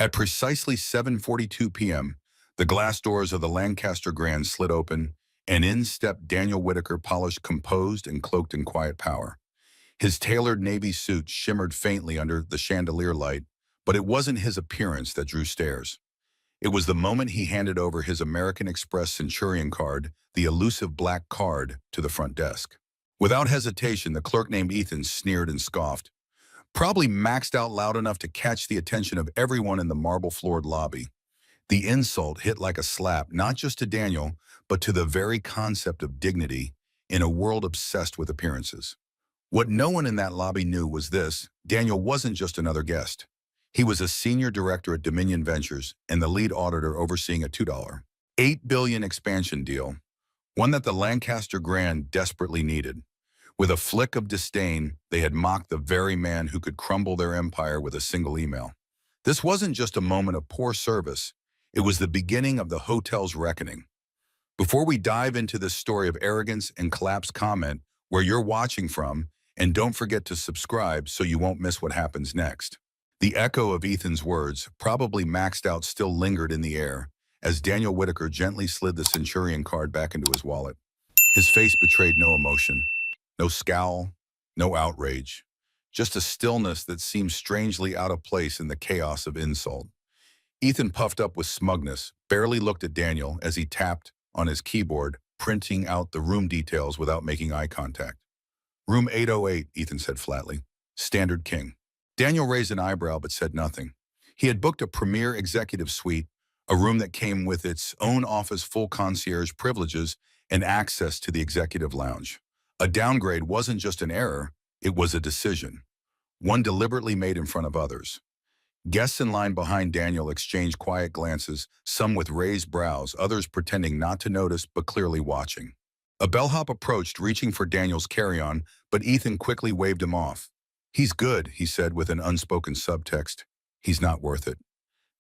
At precisely 7:42 p.m., the glass doors of the Lancaster Grand slid open, and in stepped Daniel Whitaker, polished, composed, and cloaked in quiet power. His tailored navy suit shimmered faintly under the chandelier light, but it wasn't his appearance that drew stares. It was the moment he handed over his American Express Centurion card, the elusive black card, to the front desk. Without hesitation, the clerk named Ethan sneered and scoffed, probably maxed out loud enough to catch the attention of everyone in the marble-floored lobby. The insult hit like a slap, not just to Daniel, but to the very concept of dignity in a world obsessed with appearances. What no one in that lobby knew was this: Daniel wasn't just another guest. He was a senior director at Dominion Ventures and the lead auditor overseeing a $2.8 billion expansion deal, one that the Lancaster Grand desperately needed. With a flick of disdain, they had mocked the very man who could crumble their empire with a single email. This wasn't just a moment of poor service. It was the beginning of the hotel's reckoning. Before we dive into this story of arrogance and collapse, comment where you're watching from, and don't forget to subscribe so you won't miss what happens next. The echo of Ethan's words, probably maxed out, still lingered in the air as Daniel Whitaker gently slid the Centurion card back into his wallet. His face betrayed no emotion, no scowl, no outrage, just a stillness that seemed strangely out of place in the chaos of insult. Ethan puffed up with smugness, barely looked at Daniel as he tapped on his keyboard, printing out the room details without making eye contact. "Room 808, Ethan said flatly. "Standard king." Daniel raised an eyebrow but said nothing. He had booked a premier executive suite, a room that came with its own office, full concierge privileges, and access to the executive lounge. A downgrade wasn't just an error, it was a decision, one deliberately made in front of others. Guests in line behind Daniel exchanged quiet glances, some with raised brows, others pretending not to notice but clearly watching. A bellhop approached, reaching for Daniel's carry-on, but Ethan quickly waved him off. "He's good," he said with an unspoken subtext. "He's not worth it."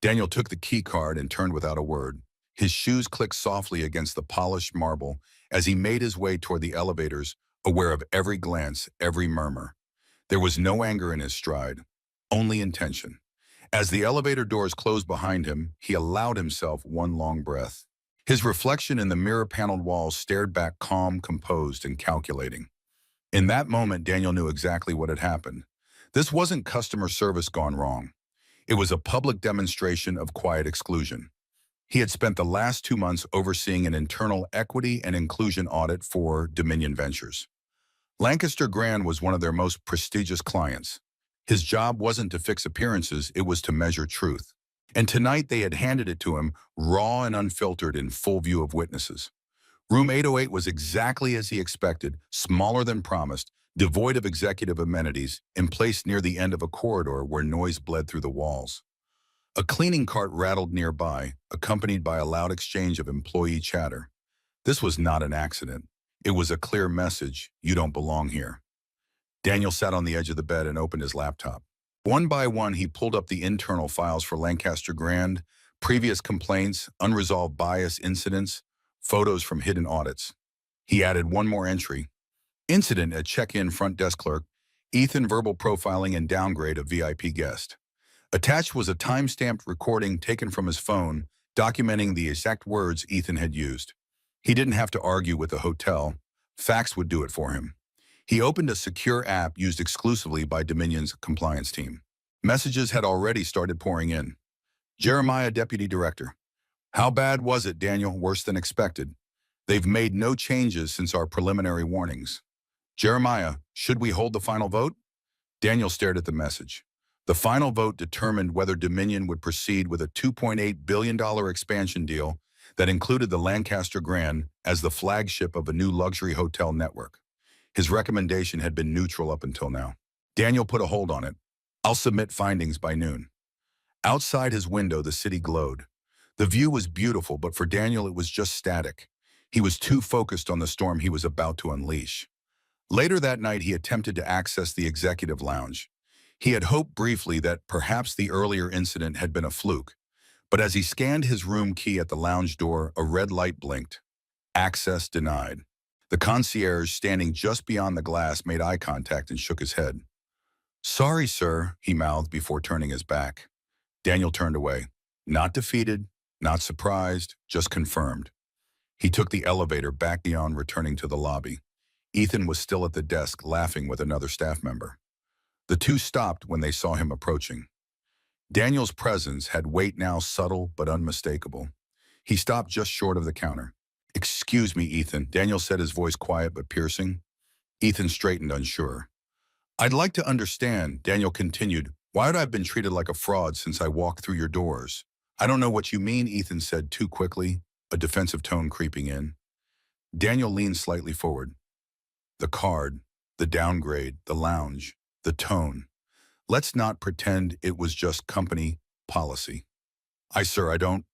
Daniel took the key card and turned without a word. His shoes clicked softly against the polished marble as he made his way toward the elevators, aware of every glance, every murmur. There was no anger in his stride, only intention. As the elevator doors closed behind him, he allowed himself one long breath. His reflection in the mirror-paneled walls stared back, calm, composed, and calculating. In that moment, Daniel knew exactly what had happened. This wasn't customer service gone wrong. It was a public demonstration of quiet exclusion. He had spent the last 2 months overseeing an internal equity and inclusion audit for Dominion Ventures. Lancaster Grand was one of their most prestigious clients. His job wasn't to fix appearances, it was to measure truth. And tonight they had handed it to him, raw and unfiltered, in full view of witnesses. Room 808 was exactly as he expected, smaller than promised, devoid of executive amenities, and placed near the end of a corridor where noise bled through the walls. A cleaning cart rattled nearby, accompanied by a loud exchange of employee chatter. This was not an accident. It was a clear message: you don't belong here. Daniel sat on the edge of the bed and opened his laptop. One by one, he pulled up the internal files for Lancaster Grand, previous complaints, unresolved bias incidents, photos from hidden audits. He added one more entry: incident at check-in front desk clerk, Ethan verbal profiling and downgrade of VIP guest. Attached was a time-stamped recording taken from his phone, documenting the exact words Ethan had used. He didn't have to argue with the hotel. Facts would do it for him. He opened a secure app used exclusively by Dominion's compliance team. Messages had already started pouring in. Jeremiah, Deputy Director. "How bad was it, Daniel?" "Worse than expected. They've made no changes since our preliminary warnings." Jeremiah, "Should we hold the final vote?" Daniel stared at the message. The final vote determined whether Dominion would proceed with a $2.8 billion expansion deal that included the Lancaster Grand as the flagship of a new luxury hotel network. His recommendation had been neutral up until now. Daniel put a hold on it. "I'll submit findings by noon." Outside his window, the city glowed. The view was beautiful, but for Daniel it was just static. He was too focused on the storm he was about to unleash. Later that night, he attempted to access the executive lounge. He had hoped briefly that perhaps the earlier incident had been a fluke, but as he scanned his room key at the lounge door, a red light blinked. Access denied. The concierge, standing just beyond the glass, made eye contact and shook his head. "Sorry, sir," he mouthed before turning his back. Daniel turned away. Not defeated, not surprised, just confirmed. He took the elevator back beyond returning to the lobby. Ethan was still at the desk, laughing with another staff member. The two stopped when they saw him approaching. Daniel's presence had weight now subtle but unmistakable. He stopped just short of the counter. "Excuse me, Ethan," Daniel said, his voice quiet but piercing. Ethan straightened, unsure. "I'd like to understand," Daniel continued, "why would I have been treated like a fraud since I walked through your doors?" "I don't know what you mean," Ethan said too quickly, a defensive tone creeping in. Daniel leaned slightly forward. The card, the downgrade, the lounge, the tone. Let's not pretend it was just company policy. Sir, I don't.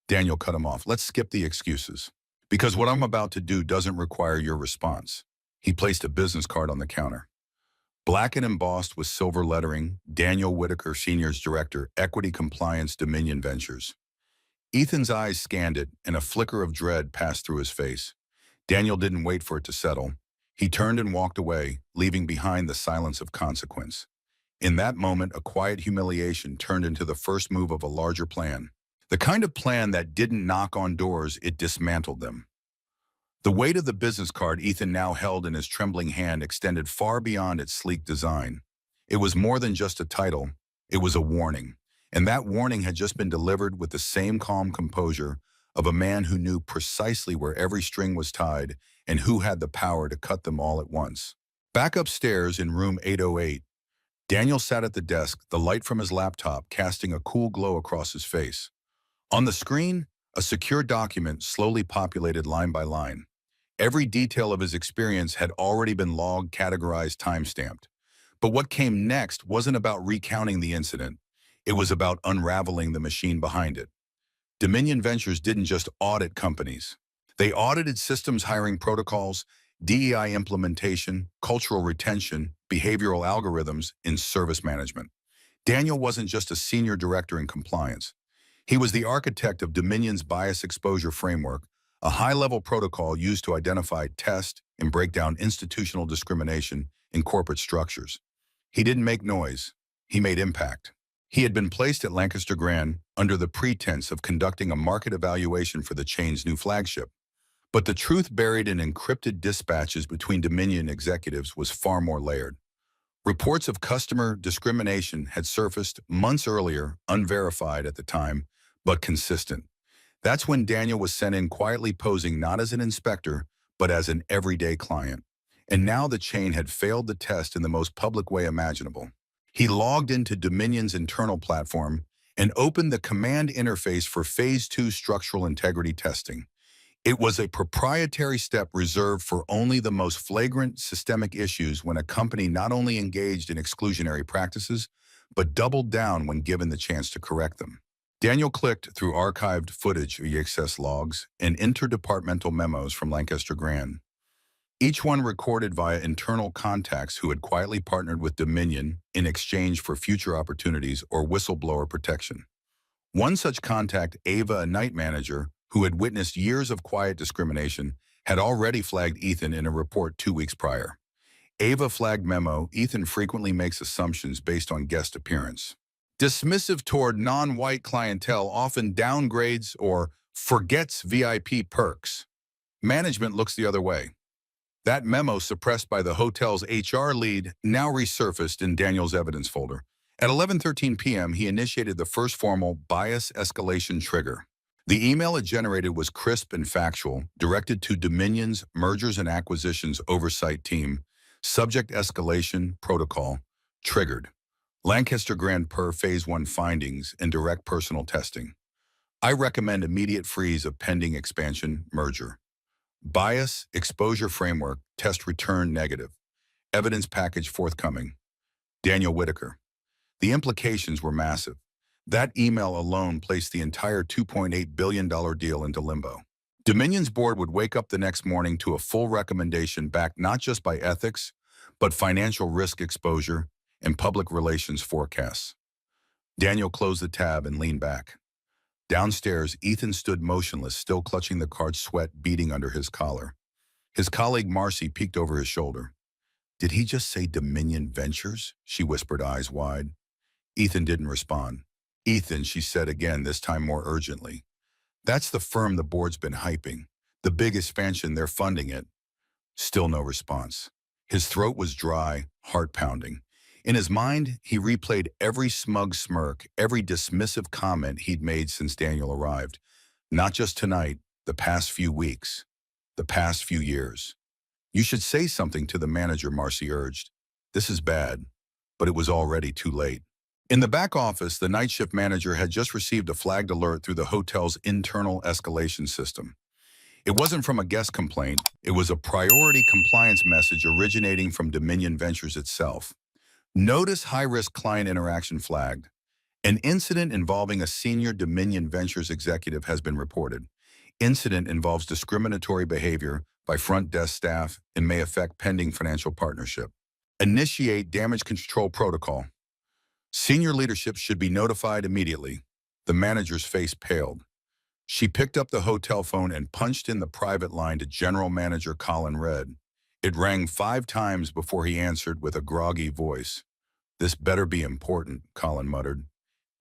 Daniel cut him off. "Let's skip the excuses. Because what I'm about to do doesn't require your response." He placed a business card on the counter. Black and embossed with silver lettering, Daniel Whitaker, Senior's Director, Equity Compliance, Dominion Ventures. Ethan's eyes scanned it, and a flicker of dread passed through his face. Daniel didn't wait for it to settle. He turned and walked away, leaving behind the silence of consequence. In that moment, a quiet humiliation turned into the first move of a larger plan. The kind of plan that didn't knock on doors, it dismantled them. The weight of the business card Ethan now held in his trembling hand extended far beyond its sleek design. It was more than just a title, it was a warning. And that warning had just been delivered with the same calm composure of a man who knew precisely where every string was tied and who had the power to cut them all at once. Back upstairs in room 808, Daniel sat at the desk, the light from his laptop casting a cool glow across his face. On the screen, a secure document slowly populated line by line. Every detail of his experience had already been logged, categorized, time-stamped. But what came next wasn't about recounting the incident. It was about unraveling the machine behind it. Dominion Ventures didn't just audit companies. They audited systems, hiring protocols, DEI implementation, cultural retention, behavioral algorithms in service management. Daniel wasn't just a senior director in compliance. He was the architect of Dominion's bias exposure framework, a high-level protocol used to identify, test, and break down institutional discrimination in corporate structures. He didn't make noise. He made impact. He had been placed at Lancaster Grand under the pretense of conducting a market evaluation for the chain's new flagship. But the truth buried in encrypted dispatches between Dominion executives was far more layered. Reports of customer discrimination had surfaced months earlier, unverified at the time, but consistent. That's when Daniel was sent in quietly, posing not as an inspector, but as an everyday client. And now the chain had failed the test in the most public way imaginable. He logged into Dominion's internal platform and opened the command interface for Phase 2 structural integrity testing. It was a proprietary step reserved for only the most flagrant systemic issues, when a company not only engaged in exclusionary practices, but doubled down when given the chance to correct them. Daniel clicked through archived footage, access logs, and interdepartmental memos from Lancaster Grand, each one recorded via internal contacts who had quietly partnered with Dominion in exchange for future opportunities or whistleblower protection. One such contact, Ava, a night manager who had witnessed years of quiet discrimination, had already flagged Ethan in a report 2 weeks prior. Ava flagged memo: Ethan frequently makes assumptions based on guest appearance. Dismissive toward non-white clientele, often downgrades or forgets VIP perks. Management looks the other way. That memo, suppressed by the hotel's HR lead, now resurfaced in Daniel's evidence folder. At 11:13 p.m., he initiated the first formal bias escalation trigger. The email it generated was crisp and factual, directed to Dominion's Mergers and Acquisitions Oversight Team. Subject: escalation protocol. Triggered. Lancaster Grand per Phase 1 findings and direct personal testing. I recommend immediate freeze of pending expansion merger. Bias exposure framework test return negative. Evidence package forthcoming. Daniel Whitaker. The implications were massive. That email alone placed the entire $2.8 billion deal into limbo. Dominion's board would wake up the next morning to a full recommendation backed not just by ethics, but financial risk exposure and public relations forecasts. Daniel closed the tab and leaned back. Downstairs, Ethan stood motionless, still clutching the card, sweat beading under his collar. His colleague Marcy peeked over his shoulder. "Did he just say Dominion Ventures?" she whispered, eyes wide. Ethan didn't respond. Ethan, she said again, this time more urgently. That's the firm the board's been hyping. The big expansion, they're funding it. Still no response. His throat was dry, heart pounding. In his mind, he replayed every smug smirk, every dismissive comment he'd made since Daniel arrived. Not just tonight, the past few weeks, the past few years. You should say something to the manager, Marcy urged. This is bad, but it was already too late. In the back office, the night shift manager had just received a flagged alert through the hotel's internal escalation system. It wasn't from a guest complaint, it was a priority compliance message originating from Dominion Ventures itself. Notice high-risk client interaction flagged. An incident involving a senior Dominion Ventures executive has been reported. Incident involves discriminatory behavior by front desk staff and may affect pending financial partnership. Initiate damage control protocol. Senior leadership should be notified immediately. The manager's face paled. She picked up the hotel phone and punched in the private line to General Manager Colin Red. It rang 5 times before he answered with a groggy voice. This better be important, Colin muttered.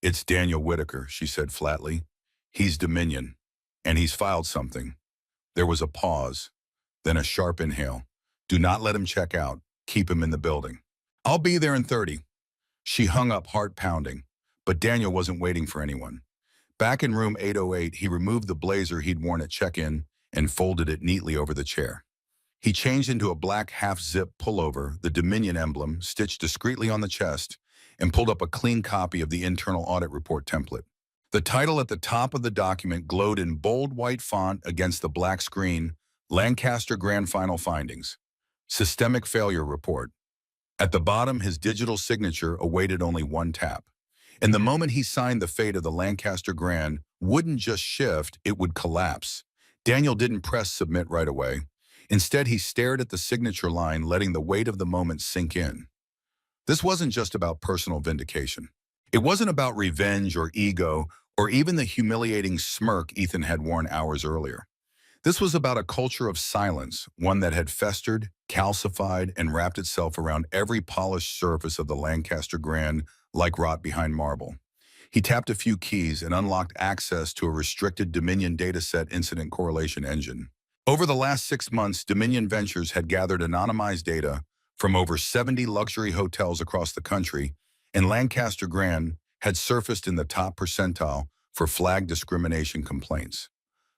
It's Daniel Whitaker, she said flatly. He's Dominion, and he's filed something. There was a pause, then a sharp inhale. Do not let him check out. Keep him in the building. I'll be there in 30. She hung up, heart pounding, but Daniel wasn't waiting for anyone. Back in room 808, he removed the blazer he'd worn at check-in and folded it neatly over the chair. He changed into a black half-zip pullover, the Dominion emblem stitched discreetly on the chest, and pulled up a clean copy of the internal audit report template. The title at the top of the document glowed in bold white font against the black screen, Lancaster Grand Final Findings. Systemic Failure Report. At the bottom, his digital signature awaited only one tap. And the moment he signed, the fate of the Lancaster Grand wouldn't just shift, it would collapse. Daniel didn't press submit right away. Instead, he stared at the signature line, letting the weight of the moment sink in. This wasn't just about personal vindication. It wasn't about revenge or ego or even the humiliating smirk Ethan had worn hours earlier. This was about a culture of silence, one that had festered, calcified, and wrapped itself around every polished surface of the Lancaster Grand like rot behind marble. He tapped a few keys and unlocked access to a restricted Dominion dataset incident correlation engine. Over the last 6 months, Dominion Ventures had gathered anonymized data from over 70 luxury hotels across the country, and Lancaster Grand had surfaced in the top percentile for flagged discrimination complaints.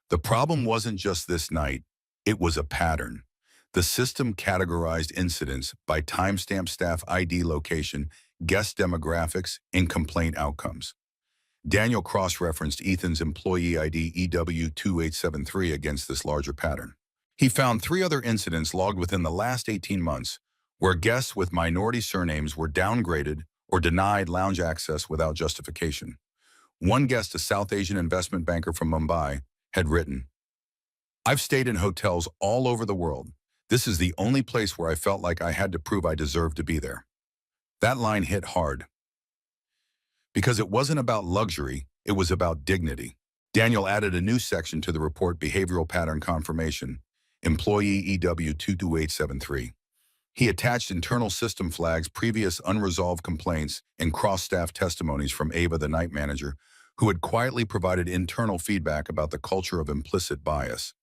The problem wasn't just this night, it was a pattern. The system categorized incidents by timestamp, staff ID location, guest demographics, and complaint outcomes. Daniel cross-referenced Ethan's employee ID EW2873 against this larger pattern. He found 3 other incidents logged within the last 18 months where guests with minority surnames were downgraded or denied lounge access without justification. One guest, a South Asian investment banker from Mumbai, had written, I've stayed in hotels all over the world. This is the only place where I felt like I had to prove I deserved to be there. That line hit hard. Because it wasn't about luxury, it was about dignity. Daniel added a new section to the report, Behavioral Pattern Confirmation, Employee EW22873. He attached internal system flags, previous unresolved complaints, and cross-staff testimonies from Ava, the night manager, who had quietly provided internal feedback about the culture of implicit bias.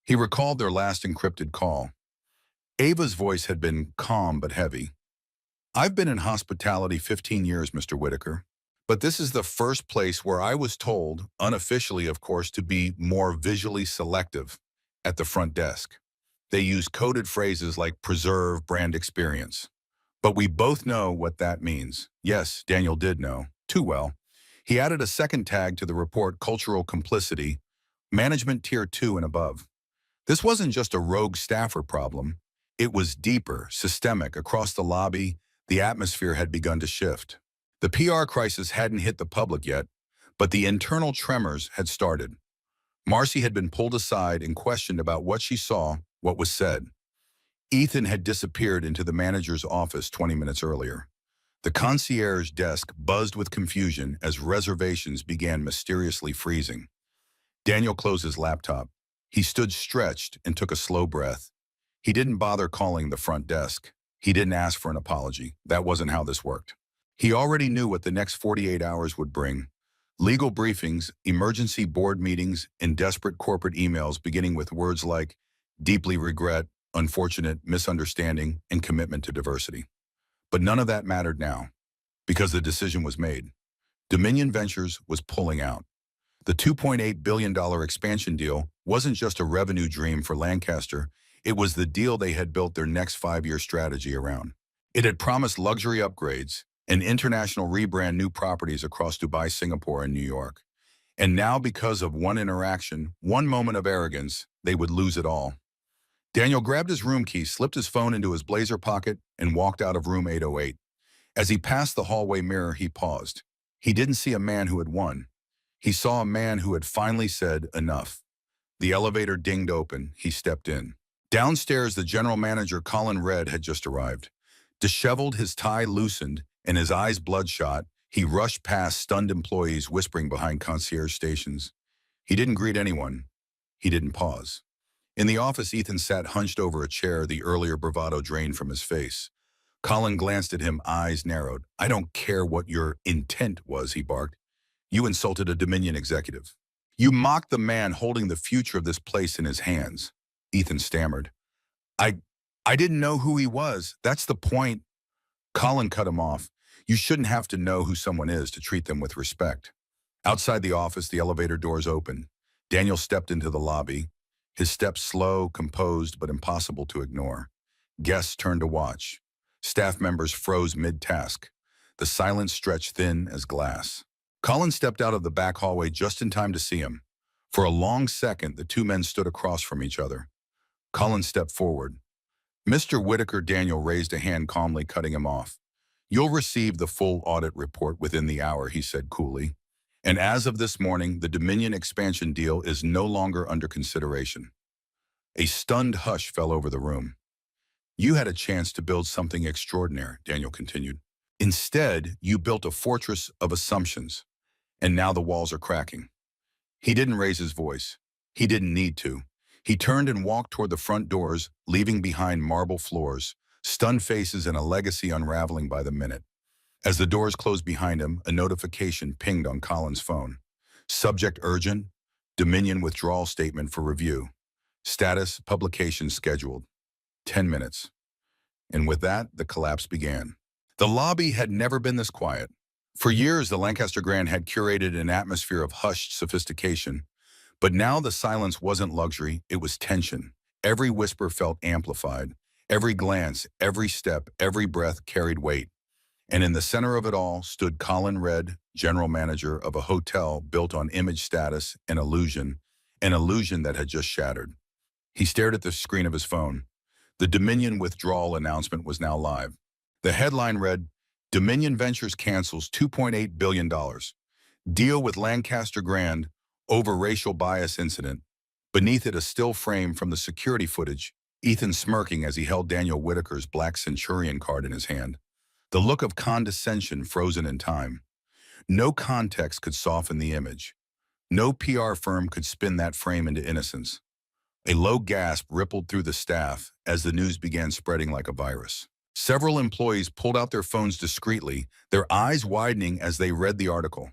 He recalled their last encrypted call. Ava's voice had been calm but heavy. I've been in hospitality 15 years, Mr. Whitaker, but this is the first place where I was told, unofficially of course, to be more visually selective at the front desk. They use coded phrases like preserve brand experience. But we both know what that means. Yes, Daniel did know, too well. He added a second tag to the report, cultural complicity, management tier 2 and above. This wasn't just a rogue staffer problem. It was deeper, systemic. Across the lobby, the atmosphere had begun to shift. The PR crisis hadn't hit the public yet, but the internal tremors had started. Marcy had been pulled aside and questioned about what she saw, what was said. Ethan had disappeared into the manager's office 20 minutes earlier. The concierge desk buzzed with confusion as reservations began mysteriously freezing. Daniel closed his laptop. He stood stretched and took a slow breath. He didn't bother calling the front desk. He didn't ask for an apology. That wasn't how this worked. He already knew what the next 48 hours would bring. Legal briefings, emergency board meetings, and desperate corporate emails beginning with words like deeply regret, unfortunate, misunderstanding, and commitment to diversity. But none of that mattered now, because the decision was made. Dominion Ventures was pulling out. The $2.8 billion expansion deal wasn't just a revenue dream for Lancaster, it was the deal they had built their next five-year strategy around. It had promised luxury upgrades, an international rebrand, new properties across Dubai, Singapore, and New York. And now, because of one interaction, one moment of arrogance, they would lose it all. Daniel grabbed his room key, slipped his phone into his blazer pocket, and walked out of room 808. As he passed the hallway mirror, he paused. He didn't see a man who had won. He saw a man who had finally said enough. The elevator dinged open. He stepped in. Downstairs, the general manager, Colin Red, had just arrived. Disheveled, his tie loosened, and his eyes bloodshot, he rushed past stunned employees whispering behind concierge stations. He didn't greet anyone. He didn't pause. In the office, Ethan sat hunched over a chair, the earlier bravado drained from his face. Colin glanced at him, eyes narrowed. "I don't care what your intent was," he barked. "You insulted a Dominion executive. You mocked the man holding the future of this place in his hands." Ethan stammered. I, I didn't know who he was. That's the point." Colin cut him off. "You shouldn't have to know who someone is to treat them with respect." Outside the office, the elevator doors opened. Daniel stepped into the lobby, his steps slow, composed, but impossible to ignore. Guests turned to watch. Staff members froze mid-task. The silence stretched thin as glass. Colin stepped out of the back hallway just in time to see him. For a long second, the two men stood across from each other. Colin stepped forward. "Mr. Whitaker," Daniel raised a hand, calmly cutting him off. "You'll receive the full audit report within the hour," he said coolly. "And as of this morning, the Dominion expansion deal is no longer under consideration." A stunned hush fell over the room. "You had a chance to build something extraordinary," Daniel continued. "Instead, you built a fortress of assumptions, and now the walls are cracking." He didn't raise his voice. He didn't need to. He turned and walked toward the front doors, leaving behind marble floors, stunned faces, and a legacy unraveling by the minute. As the doors closed behind him, a notification pinged on Colin's phone. "Subject urgent. Dominion withdrawal statement for review. Status, publication scheduled. 10 minutes. And with that, the collapse began. The lobby had never been this quiet. For years, the Lancaster Grand had curated an atmosphere of hushed sophistication. But now the silence wasn't luxury, it was tension. Every whisper felt amplified. Every glance, every step, every breath carried weight. And in the center of it all stood Colin Red, general manager of a hotel built on image, status, and illusion, an illusion that had just shattered. He stared at the screen of his phone. The Dominion withdrawal announcement was now live. The headline read, "Dominion Ventures cancels $2.8 billion. Deal with Lancaster Grand over racial bias incident." Beneath it, a still frame from the security footage, Ethan smirking as he held Daniel Whitaker's black Centurion card in his hand. The look of condescension frozen in time. No context could soften the image. No PR firm could spin that frame into innocence. A low gasp rippled through the staff as the news began spreading like a virus. Several employees pulled out their phones discreetly, their eyes widening as they read the article.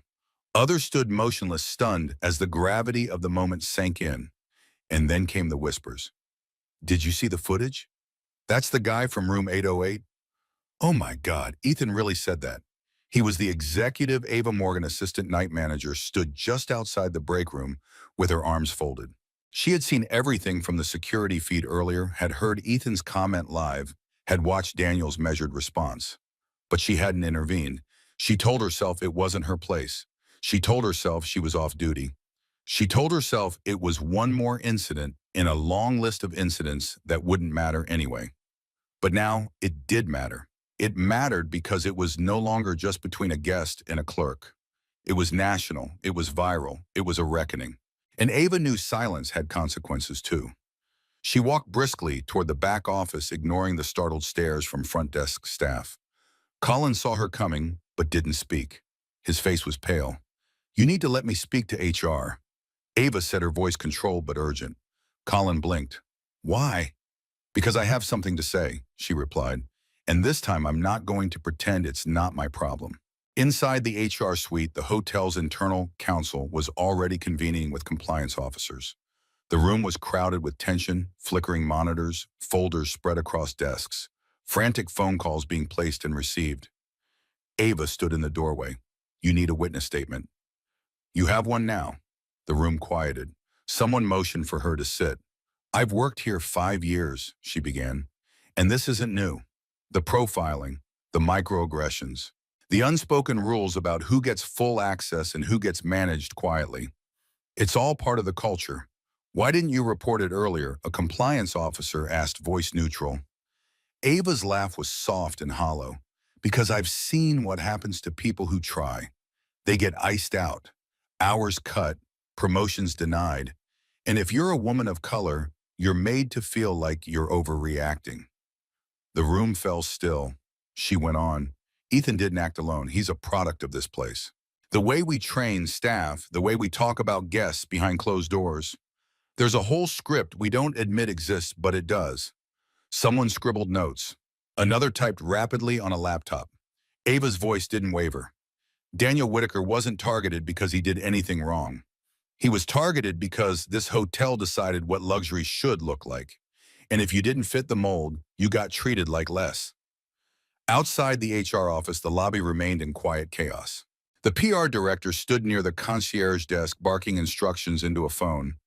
Others stood motionless, stunned as the gravity of the moment sank in. And then came the whispers. "Did you see the footage? That's the guy from room 808? Oh my God, Ethan really said that." He was the executive. Ava Morgan, assistant night manager, stood just outside the break room with her arms folded. She had seen everything from the security feed earlier, had heard Ethan's comment live, had watched Daniel's measured response. But she hadn't intervened. She told herself it wasn't her place. She told herself she was off duty. She told herself it was one more incident in a long list of incidents that wouldn't matter anyway. But now it did matter. It mattered because it was no longer just between a guest and a clerk. It was national, it was viral, it was a reckoning. And Ava knew silence had consequences too. She walked briskly toward the back office, ignoring the startled stares from front desk staff. Colin saw her coming, but didn't speak. His face was pale. "You need to let me speak to HR." Ava said, her voice controlled but urgent. Colin blinked. "Why?" "Because I have something to say," she replied. "And this time I'm not going to pretend it's not my problem." Inside the HR suite, the hotel's internal counsel was already convening with compliance officers. The room was crowded with tension, flickering monitors, folders spread across desks, frantic phone calls being placed and received. Ava stood in the doorway. "You need a witness statement." "You have one now." The room quieted. Someone motioned for her to sit. "I've worked here 5 years," she began. "And this isn't new. The profiling, the microaggressions, the unspoken rules about who gets full access and who gets managed quietly. It's all part of the culture. Why didn't you report it earlier?" a compliance officer asked, voice neutral. Ava's laugh was soft and hollow. "Because I've seen what happens to people who try. They get iced out, hours cut, promotions denied. And if you're a woman of color, you're made to feel like you're overreacting." The room fell still. She went on. "Ethan didn't act alone. He's a product of this place. The way we train staff, the way we talk about guests behind closed doors. There's a whole script we don't admit exists, but it does." Someone scribbled notes. Another typed rapidly on a laptop. Ava's voice didn't waver. Daniel Whitaker wasn't targeted because he did anything wrong. He was targeted because this hotel decided what luxury should look like. And if you didn't fit the mold, you got treated like less. Outside the HR office, the lobby remained in quiet chaos. The PR director stood near the concierge desk, barking instructions into a phone.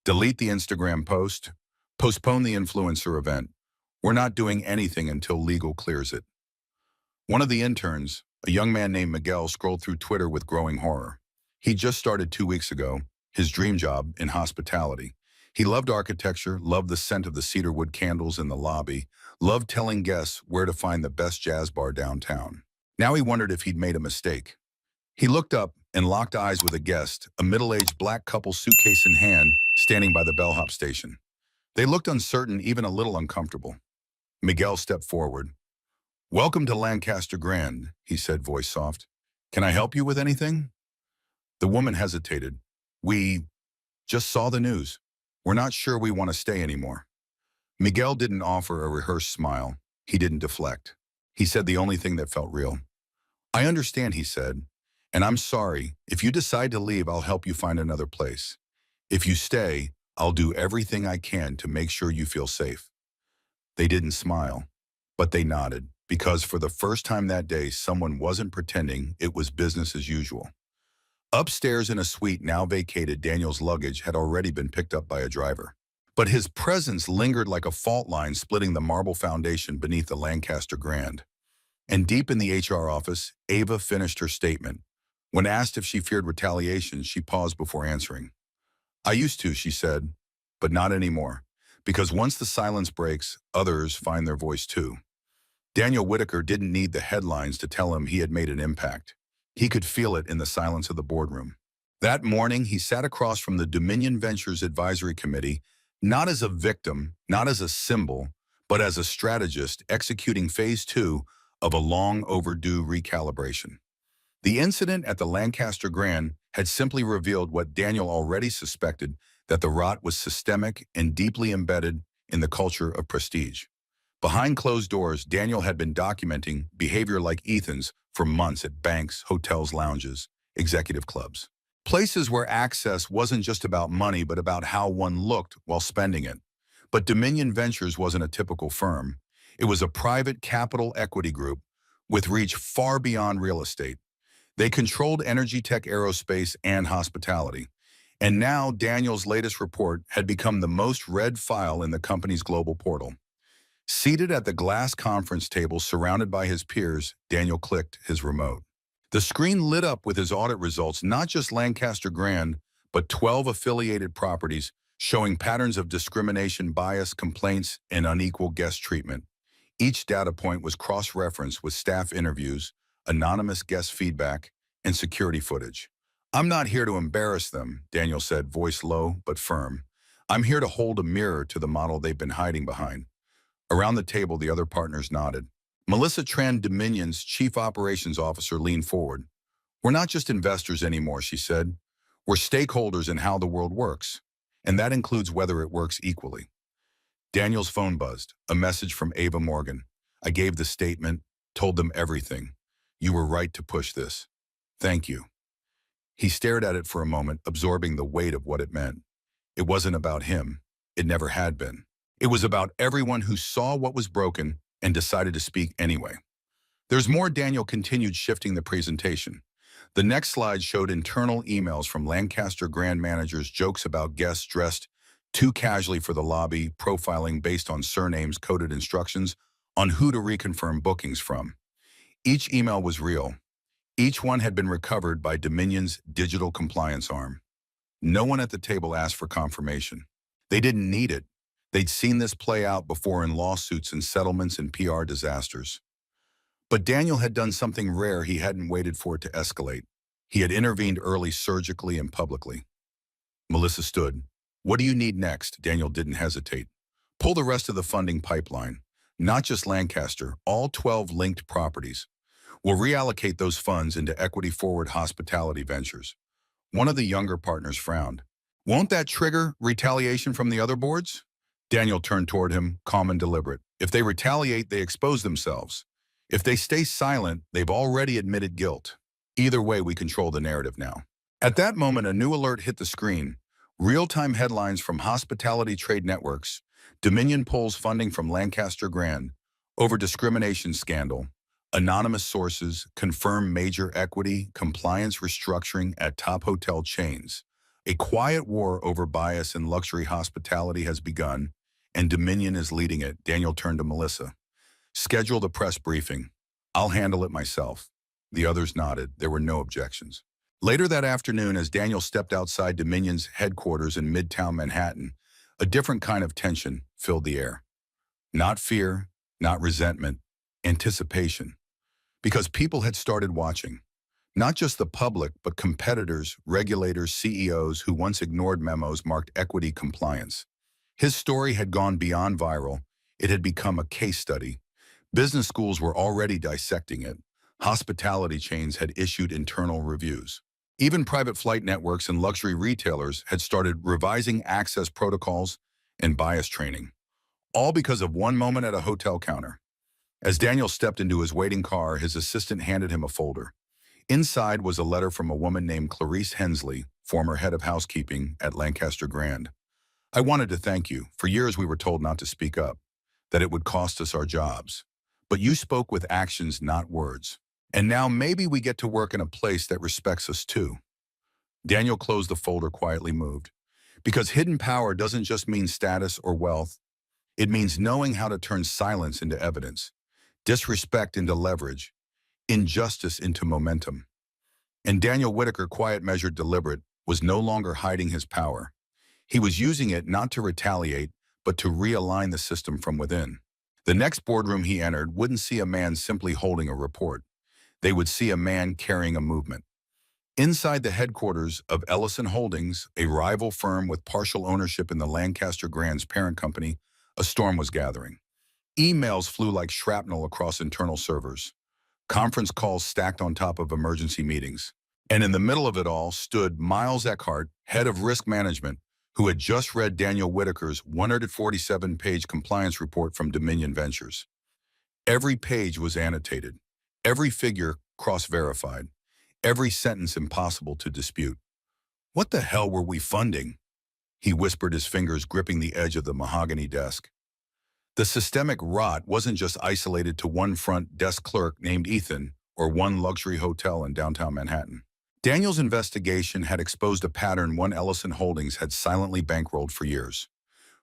"Delete the Instagram post. Postpone the influencer event. We're not doing anything until legal clears it." One of the interns, a young man named Miguel, scrolled through Twitter with growing horror. He just started 2 weeks ago, his dream job in hospitality. He loved architecture, loved the scent of the cedarwood candles in the lobby, loved telling guests where to find the best jazz bar downtown. Now he wondered if he'd made a mistake. He looked up and locked eyes with a guest, a middle-aged black couple, suitcase in hand, standing by the bellhop station. They looked uncertain, even a little uncomfortable. Miguel stepped forward. "Welcome to Lancaster Grand," he said, voice soft. "Can I help you with anything?" The woman hesitated. "We just saw the news. We're not sure we want to stay anymore." Miguel didn't offer a rehearsed smile. He didn't deflect. He said the only thing that felt real. "I understand," he said, "and I'm sorry. If you decide to leave, I'll help you find another place. If you stay, I'll do everything I can to make sure you feel safe." They didn't smile, but they nodded, because for the first time that day, someone wasn't pretending. It was business as usual. Upstairs in a suite now vacated, Daniel's luggage had already been picked up by a driver. But his presence lingered like a fault line splitting the marble foundation beneath the Lancaster Grand. And deep in the HR office, Ava finished her statement. When asked if she feared retaliation, she paused before answering. "I used to," she said, "but not anymore. Because once the silence breaks, others find their voice too." Daniel Whitaker didn't need the headlines to tell him he had made an impact. He could feel it in the silence of the boardroom. That morning, he sat across from the Dominion Ventures Advisory Committee, not as a victim, not as a symbol, but as a strategist executing phase 2 of a long overdue recalibration. The incident at the Lancaster Grand had simply revealed what Daniel already suspected, that the rot was systemic and deeply embedded in the culture of prestige. Behind closed doors, Daniel had been documenting behavior like Ethan's for months at banks, hotels, lounges, executive clubs. Places where access wasn't just about money, but about how one looked while spending it. But Dominion Ventures wasn't a typical firm. It was a private capital equity group with reach far beyond real estate. They controlled energy, tech, aerospace, and hospitality. And now Daniel's latest report had become the most read file in the company's global portal. Seated at the glass conference table surrounded by his peers, Daniel clicked his remote. The screen lit up with his audit results, not just Lancaster Grand, but 12 affiliated properties showing patterns of discrimination, bias, complaints, and unequal guest treatment. Each data point was cross-referenced with staff interviews, anonymous guest feedback, and security footage. "I'm not here to embarrass them," Daniel said, voice low but firm. "I'm here to hold a mirror to the model they've been hiding behind." Around the table, the other partners nodded. Melissa Tran, Dominion's chief operations officer, leaned forward. "We're not just investors anymore," she said. "We're stakeholders in how the world works, and that includes whether it works equally." Daniel's phone buzzed, a message from Ava Morgan. "I gave the statement, told them everything. You were right to push this. Thank you. He stared at it for a moment, absorbing the weight of what it meant. It wasn't about him. It never had been. It was about everyone who saw what was broken and decided to speak anyway. There's more. Daniel continued shifting the presentation. The next slide showed internal emails from Lancaster Grand managers, jokes about guests dressed too casually for the lobby, profiling based on surnames, coded instructions on who to reconfirm bookings from. Each email was real. Each one had been recovered by Dominion's digital compliance arm. No one at the table asked for confirmation. They didn't need it. They'd seen this play out before in lawsuits and settlements and PR disasters. But Daniel had done something rare. He hadn't waited for it to escalate. He had intervened early, surgically and publicly. Melissa stood. What do you need next? Daniel didn't hesitate. Pull the rest of the funding pipeline. Not just Lancaster, all 12 linked properties. We'll reallocate those funds into equity-forward hospitality ventures. One of the younger partners frowned. Won't that trigger retaliation from the other boards? Daniel turned toward him, calm and deliberate. If they retaliate, they expose themselves. If they stay silent, they've already admitted guilt. Either way, we control the narrative now. At that moment, a new alert hit the screen. Real-time headlines from hospitality trade networks. Dominion pulls funding from Lancaster Grand over discrimination scandal. Anonymous sources confirm major equity compliance restructuring at top hotel chains. A quiet war over bias in luxury hospitality has begun, and Dominion is leading it. Daniel turned to Melissa. Schedule the press briefing. I'll handle it myself. The others nodded. There were no objections. Later that afternoon, as Daniel stepped outside Dominion's headquarters in Midtown Manhattan, a different kind of tension filled the air. Not fear, not resentment, anticipation. Because people had started watching. Not just the public, but competitors, regulators, CEOs who once ignored memos marked equity compliance. His story had gone beyond viral. It had become a case study. Business schools were already dissecting it. Hospitality chains had issued internal reviews. Even private flight networks and luxury retailers had started revising access protocols and bias training. All because of one moment at a hotel counter. As Daniel stepped into his waiting car, his assistant handed him a folder. Inside was a letter from a woman named Clarice Hensley, former head of housekeeping at Lancaster Grand. I wanted to thank you. For years we were told not to speak up, that it would cost us our jobs. But you spoke with actions, not words. And now maybe we get to work in a place that respects us too. Daniel closed the folder, quietly moved. Because hidden power doesn't just mean status or wealth. It means knowing how to turn silence into evidence, disrespect into leverage, injustice into momentum. And Daniel Whitaker, quiet, measured, deliberate, was no longer hiding his power. He was using it not to retaliate, but to realign the system from within. The next boardroom he entered wouldn't see a man simply holding a report. They would see a man carrying a movement. Inside the headquarters of Ellison Holdings, a rival firm with partial ownership in the Lancaster Grand's parent company, a storm was gathering. Emails flew like shrapnel across internal servers. Conference calls stacked on top of emergency meetings. And in the middle of it all stood Miles Eckhart, head of risk management, who had just read Daniel Whitaker's 147-page compliance report from Dominion Ventures. Every page was annotated, every figure cross-verified, every sentence impossible to dispute. What the hell were we funding? He whispered, his fingers gripping the edge of the mahogany desk. The systemic rot wasn't just isolated to one front desk clerk named Ethan or one luxury hotel in downtown Manhattan. Daniel's investigation had exposed a pattern one Ellison Holdings had silently bankrolled for years.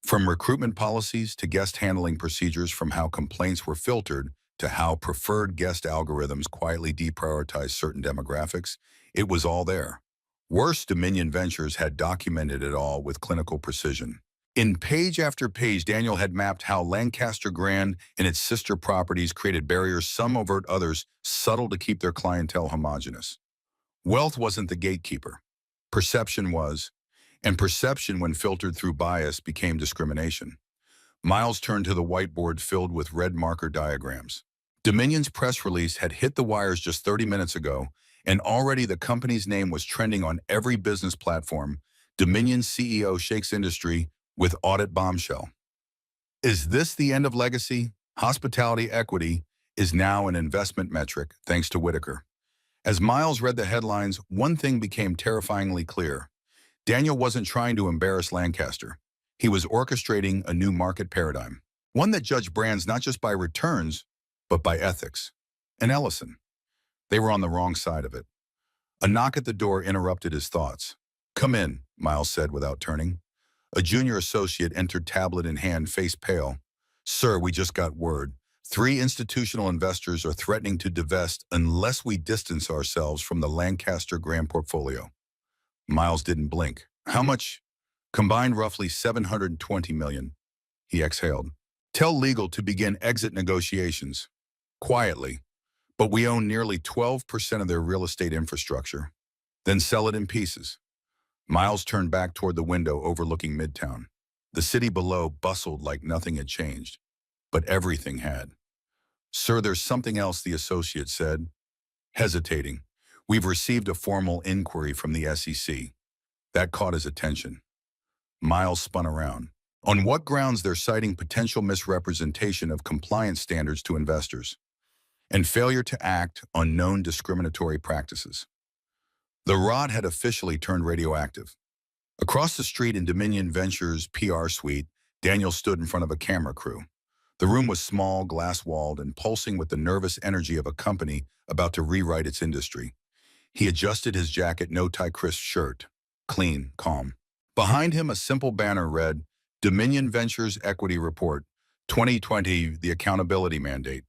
From recruitment policies to guest handling procedures, from how complaints were filtered to how preferred guest algorithms quietly deprioritized certain demographics, it was all there. Worse, Dominion Ventures had documented it all with clinical precision. In page after page, Daniel had mapped how Lancaster Grand and its sister properties created barriers, some overt, others subtle, to keep their clientele homogenous. Wealth wasn't the gatekeeper. Perception was, and perception, when filtered through bias, became discrimination. Miles turned to the whiteboard filled with red marker diagrams. Dominion's press release had hit the wires just 30 minutes ago, and already the company's name was trending on every business platform. Dominion CEO shakes industry with audit bombshell. Is this the end of legacy? Hospitality equity is now an investment metric thanks to Whitaker. As Miles read the headlines, one thing became terrifyingly clear. Daniel wasn't trying to embarrass Lancaster. He was orchestrating a new market paradigm, one that judged brands not just by returns, but by ethics. And Ellison, they were on the wrong side of it. A knock at the door interrupted his thoughts. "Come in," Miles said without turning. A junior associate entered, tablet in hand, face pale. "Sir, we just got word. 3 institutional investors are threatening to divest unless we distance ourselves from the Lancaster Grand portfolio." Miles didn't blink. "How much?" "Combined roughly $720 million. He exhaled. "Tell legal to begin exit negotiations." "Quietly. But we own nearly 12% of their real estate infrastructure. Then sell it in pieces." Miles turned back toward the window overlooking Midtown. The city below bustled like nothing had changed. But everything had. "Sir, there's something else," the associate said, hesitating. "We've received a formal inquiry from the SEC. That caught his attention. Miles spun around. "On what grounds?" "They're citing potential misrepresentation of compliance standards to investors and failure to act on known discriminatory practices." The rod had officially turned radioactive. Across the street in Dominion Ventures' PR suite, Daniel stood in front of a camera crew. The room was small, glass-walled, and pulsing with the nervous energy of a company about to rewrite its industry. He adjusted his jacket, no-tie crisp shirt. Clean, calm. Behind him, a simple banner read, "Dominion Ventures Equity Report, 2020, the Accountability Mandate."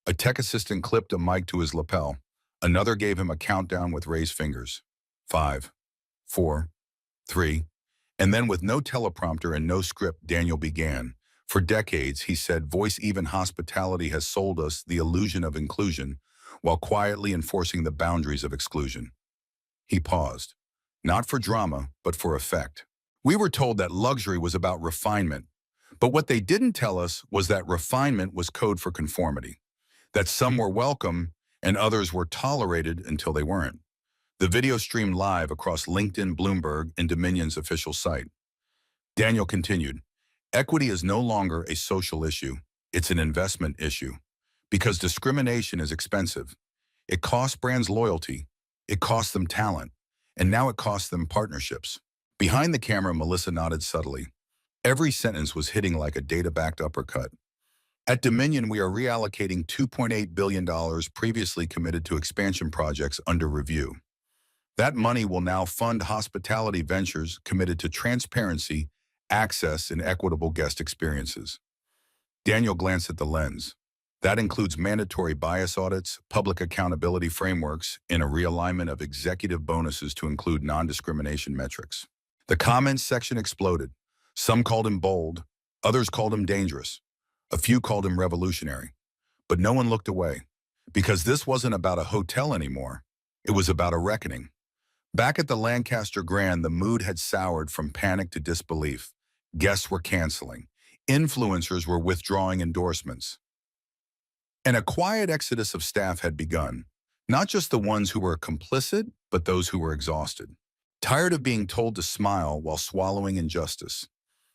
A tech assistant clipped a mic to his lapel. Another gave him a countdown with raised fingers. 5, 4, 3. And then with no teleprompter and no script, Daniel began. "For decades," he said, "voice-even hospitality has sold us the illusion of inclusion while quietly enforcing the boundaries of exclusion." He paused. Not for drama, but for effect. "We were told that luxury was about refinement. But what they didn't tell us was that refinement was code for conformity. That some were welcome and others were tolerated until they weren't." The video streamed live across LinkedIn, Bloomberg, and Dominion's official site. Daniel continued, "Equity is no longer a social issue. It's an investment issue. Because discrimination is expensive. It costs brands loyalty. It costs them talent. And now it costs them partnerships." Behind the camera, Melissa nodded subtly. Every sentence was hitting like a data-backed uppercut. "At Dominion, we are reallocating $2.8 billion previously committed to expansion projects under review. That money will now fund hospitality ventures committed to transparency, access, and equitable guest experiences." Daniel glanced at the lens. "That includes mandatory bias audits, public accountability frameworks, and a realignment of executive bonuses to include non-discrimination metrics." The comments section exploded. Some called him bold. Others called him dangerous. A few called him revolutionary. But no one looked away. Because this wasn't about a hotel anymore. It was about a reckoning. Back at the Lancaster Grand, the mood had soured from panic to disbelief. Guests were canceling. Influencers were withdrawing endorsements. And a quiet exodus of staff had begun. Not just the ones who were complicit, but those who were exhausted. Tired of being told to smile while swallowing injustice.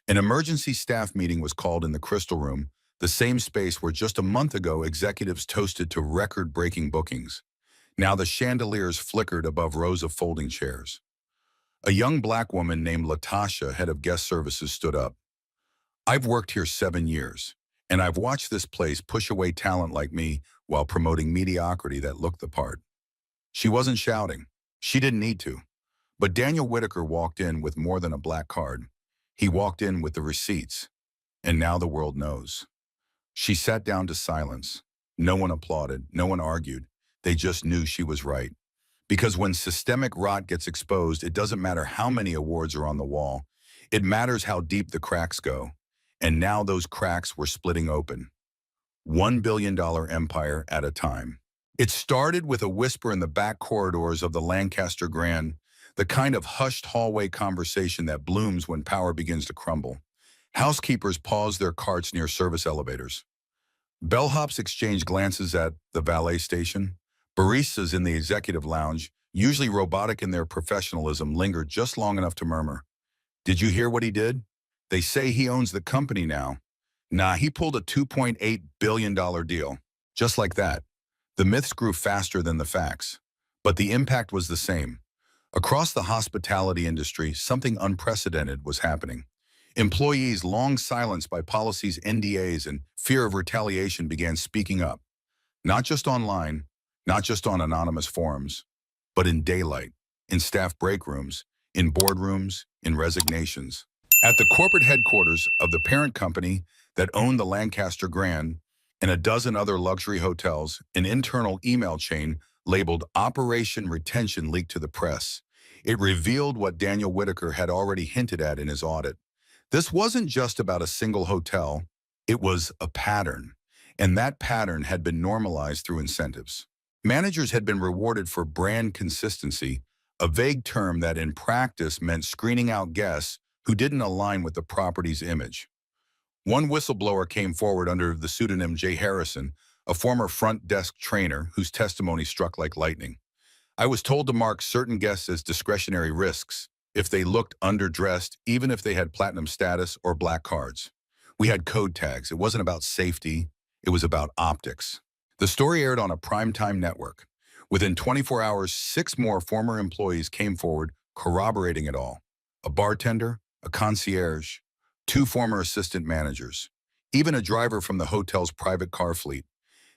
An emergency staff meeting was called in the Crystal Room, the same space where just a month ago executives toasted to record-breaking bookings. Now the chandeliers flickered above rows of folding chairs. A young black woman named Latasha, head of guest services, stood up. "I've worked here 7 years, and I've watched this place push away talent like me while promoting mediocrity that looked the part." She wasn't shouting. She didn't need to. But Daniel Whitaker walked in with more than a black card. He walked in with the receipts. And now the world knows. She sat down to silence. No one applauded. No one argued. They just knew she was right. Because when systemic rot gets exposed, it doesn't matter how many awards are on the wall. It matters how deep the cracks go. And now those cracks were splitting open. $1 billion empire at a time. It started with a whisper in the back corridors of the Lancaster Grand, the kind of hushed hallway conversation that blooms when power begins to crumble. Housekeepers paused their carts near service elevators. Bellhops exchanged glances at the valet station. Baristas in the executive lounge, usually robotic in their professionalism, lingered just long enough to murmur, "Did you hear what he did? They say he owns the company now." "Nah, he pulled a $2.8 billion deal." Just like that, the myths grew faster than the facts. But the impact was the same. Across the hospitality industry, something unprecedented was happening. Employees long silenced by policies, NDAs, and fear of retaliation began speaking up, not just online, not just on anonymous forums, but in daylight, in staff break rooms, in boardrooms, in resignations. At the corporate headquarters of the parent company that owned the Lancaster Grand and a dozen other luxury hotels, an internal email chain labeled Operation Retention leaked to the press. It revealed what Daniel Whitaker had already hinted at in his audit. This wasn't just about a single hotel, it was a pattern. And that pattern had been normalized through incentives. Managers had been rewarded for brand consistency, a vague term that in practice meant screening out guests who didn't align with the property's image. One whistleblower came forward under the pseudonym Jay Harrison, a former front desk trainer whose testimony struck like lightning. I was told to mark certain guests as discretionary risks if they looked underdressed, even if they had platinum status or black cards. We had code tags. It wasn't about safety. It was about optics. The story aired on a primetime network. Within 24 hours, 6 more former employees came forward corroborating it all. A bartender, a concierge, 2 former assistant managers, even a driver from the hotel's private car fleet.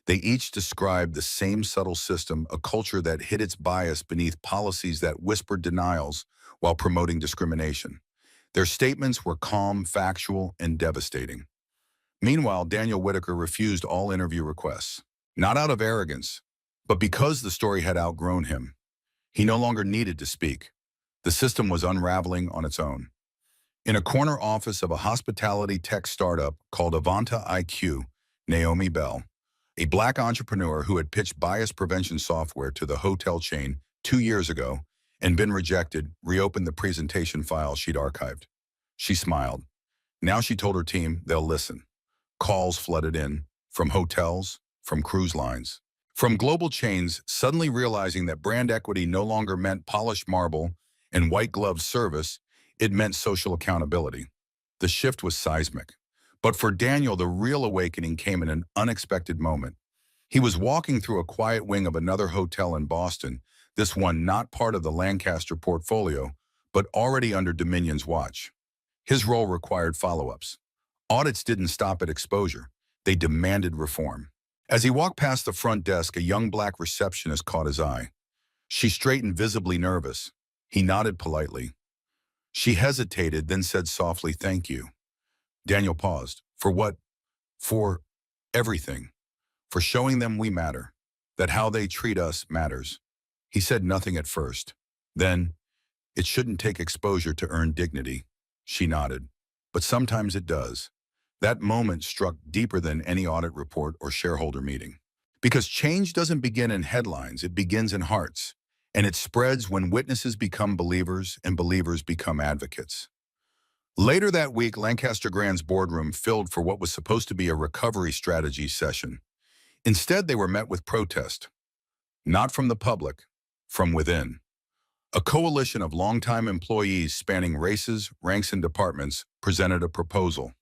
They each described the same subtle system, a culture that hid its bias beneath policies that whispered denials while promoting discrimination. Their statements were calm, factual, and devastating. Meanwhile, Daniel Whitaker refused all interview requests, not out of arrogance, but because the story had outgrown him. He no longer needed to speak. The system was unraveling on its own. In a corner office of a hospitality tech startup called Avanta IQ, Naomi Bell, a black entrepreneur who had pitched bias prevention software to the hotel chain 2 years ago and been rejected, reopened the presentation file she'd archived. She smiled. Now she told her team they'll listen. Calls flooded in, from hotels, from cruise lines, from global chains suddenly realizing that brand equity no longer meant polished marble and white-glove service, it meant social accountability. The shift was seismic. But for Daniel, the real awakening came in an unexpected moment. He was walking through a quiet wing of another hotel in Boston, this one not part of the Lancaster portfolio, but already under Dominion's watch. His role required follow-ups. Audits didn't stop at exposure. They demanded reform. As he walked past the front desk, a young black receptionist caught his eye. She straightened, visibly nervous. He nodded politely. She hesitated, then said softly, "Thank you." Daniel paused. For what? For everything. For showing them we matter. That how they treat us matters. He said nothing at first. Then, "It shouldn't take exposure to earn dignity." She nodded. "But sometimes it does." That moment struck deeper than any audit report or shareholder meeting. Because change doesn't begin in headlines, it begins in hearts. And it spreads when witnesses become believers and believers become advocates. Later that week, Lancaster Grand's boardroom filled for what was supposed to be a recovery strategy session. Instead, they were met with protest. Not from the public, from within. A coalition of longtime employees spanning races, ranks, and departments presented a proposal.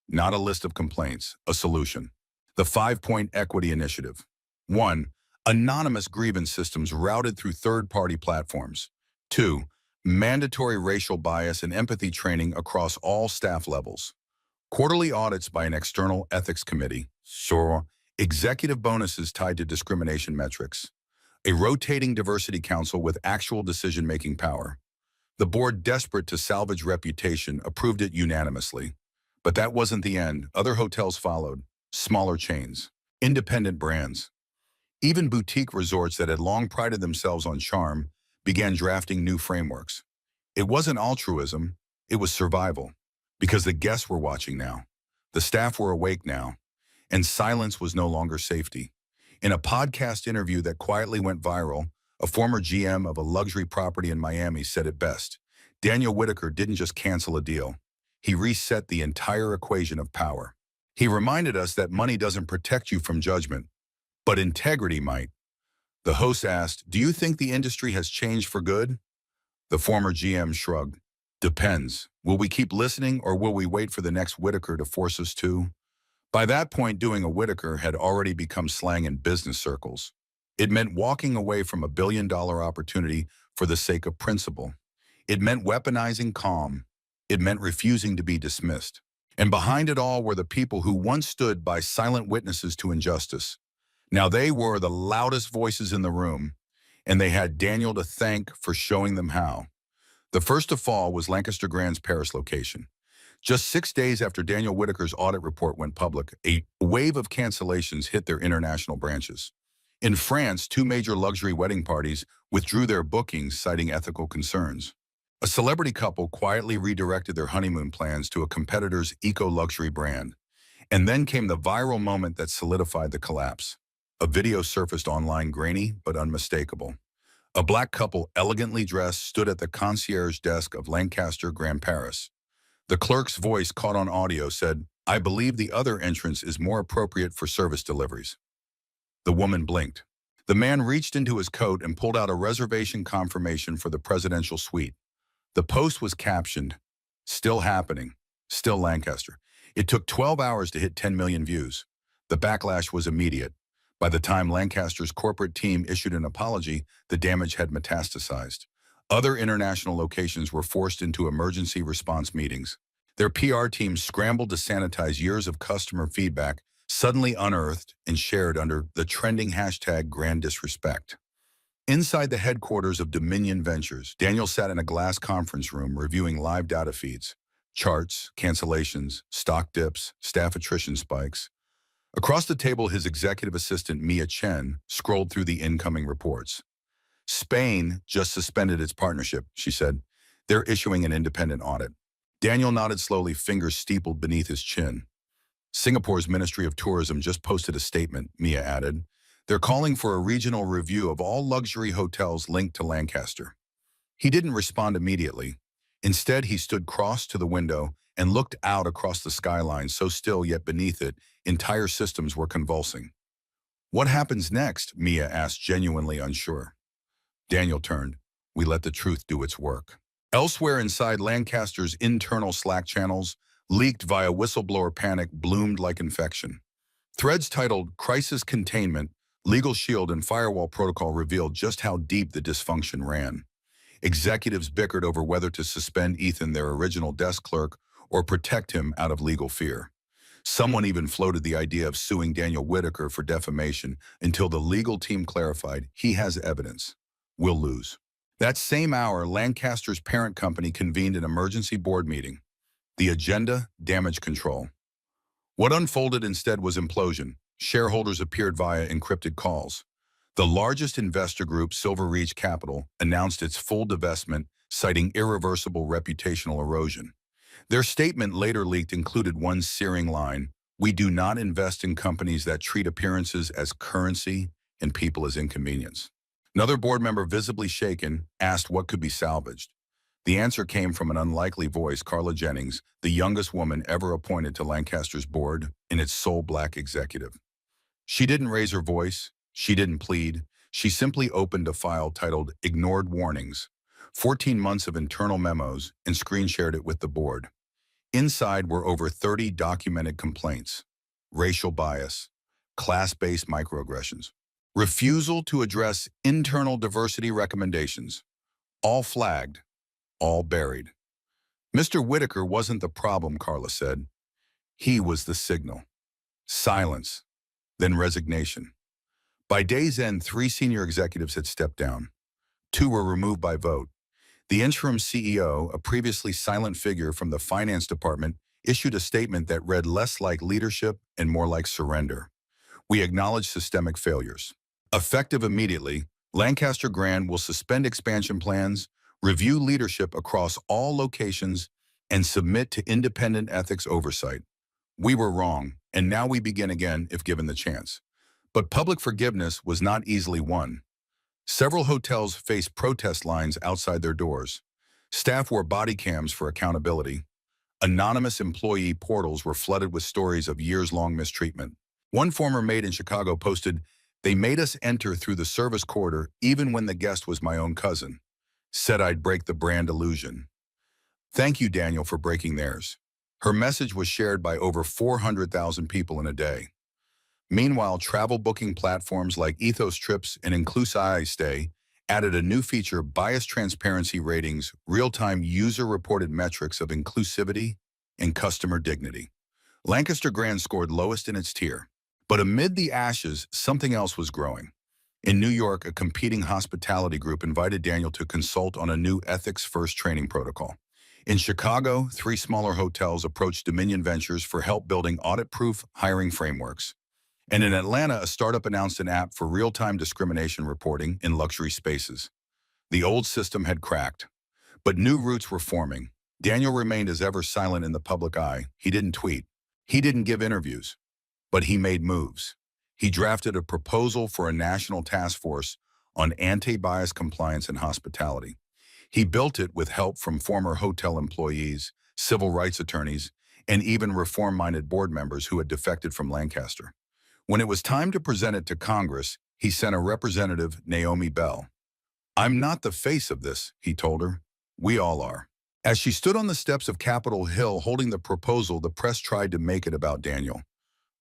Not a list of complaints, a solution. The 5-point equity initiative. 1. Anonymous grievance systems routed through third-party platforms. 2. Mandatory racial bias and empathy training across all staff levels. Quarterly audits by an external ethics committee. Executive bonuses tied to discrimination metrics. A rotating diversity council with actual decision-making power. The board, desperate to salvage reputation, approved it unanimously. But that wasn't the end. Other hotels followed. Smaller chains. Independent brands. Even boutique resorts that had long prided themselves on charm began drafting new frameworks. It wasn't altruism, it was survival. Because the guests were watching now. The staff were awake now. And silence was no longer safety. In a podcast interview that quietly went viral, a former GM of a luxury property in Miami said it best. Daniel Whitaker didn't just cancel a deal. He reset the entire equation of power. He reminded us that money doesn't protect you from judgment, but integrity might. The host asked, "Do you think the industry has changed for good?" The former GM shrugged. "Depends. Will we keep listening or will we wait for the next Whitaker to force us to?" By that point, doing a Whitaker had already become slang in business circles. It meant walking away from a billion-dollar opportunity for the sake of principle. It meant weaponizing calm. It meant refusing to be dismissed. And behind it all were the people who once stood by silent witnesses to injustice. Now they were the loudest voices in the room, and they had Daniel to thank for showing them how. The first to fall was Lancaster Grand's Paris location. Just 6 days after Daniel Whitaker's audit report went public, a wave of cancellations hit their international branches. In France, two major luxury wedding parties withdrew their bookings, citing ethical concerns. A celebrity couple quietly redirected their honeymoon plans to a competitor's eco-luxury brand. And then came the viral moment that solidified the collapse. A video surfaced online, grainy but unmistakable. A black couple, elegantly dressed, stood at the concierge desk of Lancaster Grand Paris. The clerk's voice, caught on audio, said, "I believe the other entrance is more appropriate for service deliveries." The woman blinked. The man reached into his coat and pulled out a reservation confirmation for the presidential suite. The post was captioned, "Still happening, still Lancaster." It took 12 hours to hit 10 million views. The backlash was immediate. By the time Lancaster's corporate team issued an apology, the damage had metastasized. Other international locations were forced into emergency response meetings. Their PR teams scrambled to sanitize years of customer feedback, suddenly unearthed and shared under the trending hashtag Grand Disrespect. Inside the headquarters of Dominion Ventures, Daniel sat in a glass conference room reviewing live data feeds, charts, cancellations, stock dips, staff attrition spikes. Across the table, his executive assistant, Mia Chen, scrolled through the incoming reports. "Spain just suspended its partnership," she said. "They're issuing an independent audit." Daniel nodded slowly, fingers steepled beneath his chin. "Singapore's Ministry of Tourism just posted a statement," Mia added. "They're calling for a regional review of all luxury hotels linked to Lancaster." He didn't respond immediately. Instead, he stood crossed to the window and looked out across the skyline, so still, yet beneath it, entire systems were convulsing. "What happens next?" Mia asked, genuinely unsure. Daniel turned. "We let the truth do its work." Elsewhere inside Lancaster's internal Slack channels, leaked via whistleblower panic, bloomed like infection. Threads titled "Crisis Containment, Legal Shield and Firewall Protocol" revealed just how deep the dysfunction ran. Executives bickered over whether to suspend Ethan, their original desk clerk, or protect him out of legal fear. Someone even floated the idea of suing Daniel Whitaker for defamation until the legal team clarified, "He has evidence. We'll lose." That same hour, Lancaster's parent company convened an emergency board meeting. The agenda: damage control. What unfolded instead was implosion. Shareholders appeared via encrypted calls. The largest investor group, Silver Ridge Capital, announced its full divestment, citing irreversible reputational erosion. Their statement, later leaked, included one searing line: "We do not invest in companies that treat appearances as currency and people as inconvenience." Another board member, visibly shaken, asked what could be salvaged. The answer came from an unlikely voice: Carla Jennings, the youngest woman ever appointed to Lancaster's board, and its sole black executive. She didn't raise her voice. She didn't plead. She simply opened a file titled "Ignored Warnings," 14 months of internal memos, and screen shared it with the board. Inside were over 30 documented complaints: racial bias, class-based microaggressions, refusal to address internal diversity recommendations, all flagged, all buried. "Mr. Whitaker wasn't the problem," Carla said. "He was the signal." Silence, then resignation. By day's end, 3 senior executives had stepped down. 2 were removed by vote. The interim CEO, a previously silent figure from the finance department, issued a statement that read less like leadership and more like surrender. "We acknowledge systemic failures. Effective immediately, Lancaster Grand will suspend expansion plans, review leadership across all locations, and submit to independent ethics oversight. We were wrong, and now we begin again if given the chance." But public forgiveness was not easily won. Several hotels faced protest lines outside their doors. Staff wore body cams for accountability. Anonymous employee portals were flooded with stories of years-long mistreatment. One former maid in Chicago posted, "They made us enter through the service corridor even when the guest was my own cousin. Said I'd break the brand illusion." "Thank you, Daniel, for breaking theirs." Her message was shared by over 400,000 people in a day. Meanwhile, travel booking platforms like Ethos Trips and Inclusi Stay added a new feature: bias transparency ratings, real-time user-reported metrics of inclusivity and customer dignity. Lancaster Grand scored lowest in its tier. But amid the ashes, something else was growing. In New York, a competing hospitality group invited Daniel to consult on a new ethics-first training protocol. In Chicago, 3 smaller hotels approached Dominion Ventures for help building audit-proof hiring frameworks. And in Atlanta, a startup announced an app for real-time discrimination reporting in luxury spaces. The old system had cracked, but new roots were forming. Daniel remained as ever silent in the public eye. He didn't tweet. He didn't give interviews, but he made moves. He drafted a proposal for a national task force on anti-bias compliance in hospitality. He built it with help from former hotel employees, civil rights attorneys, and even reform-minded board members who had defected from Lancaster. When it was time to present it to Congress, he sent a representative, Naomi Bell. "I'm not the face of this," he told her. "We all are." As she stood on the steps of Capitol Hill holding the proposal, the press tried to make it about Daniel.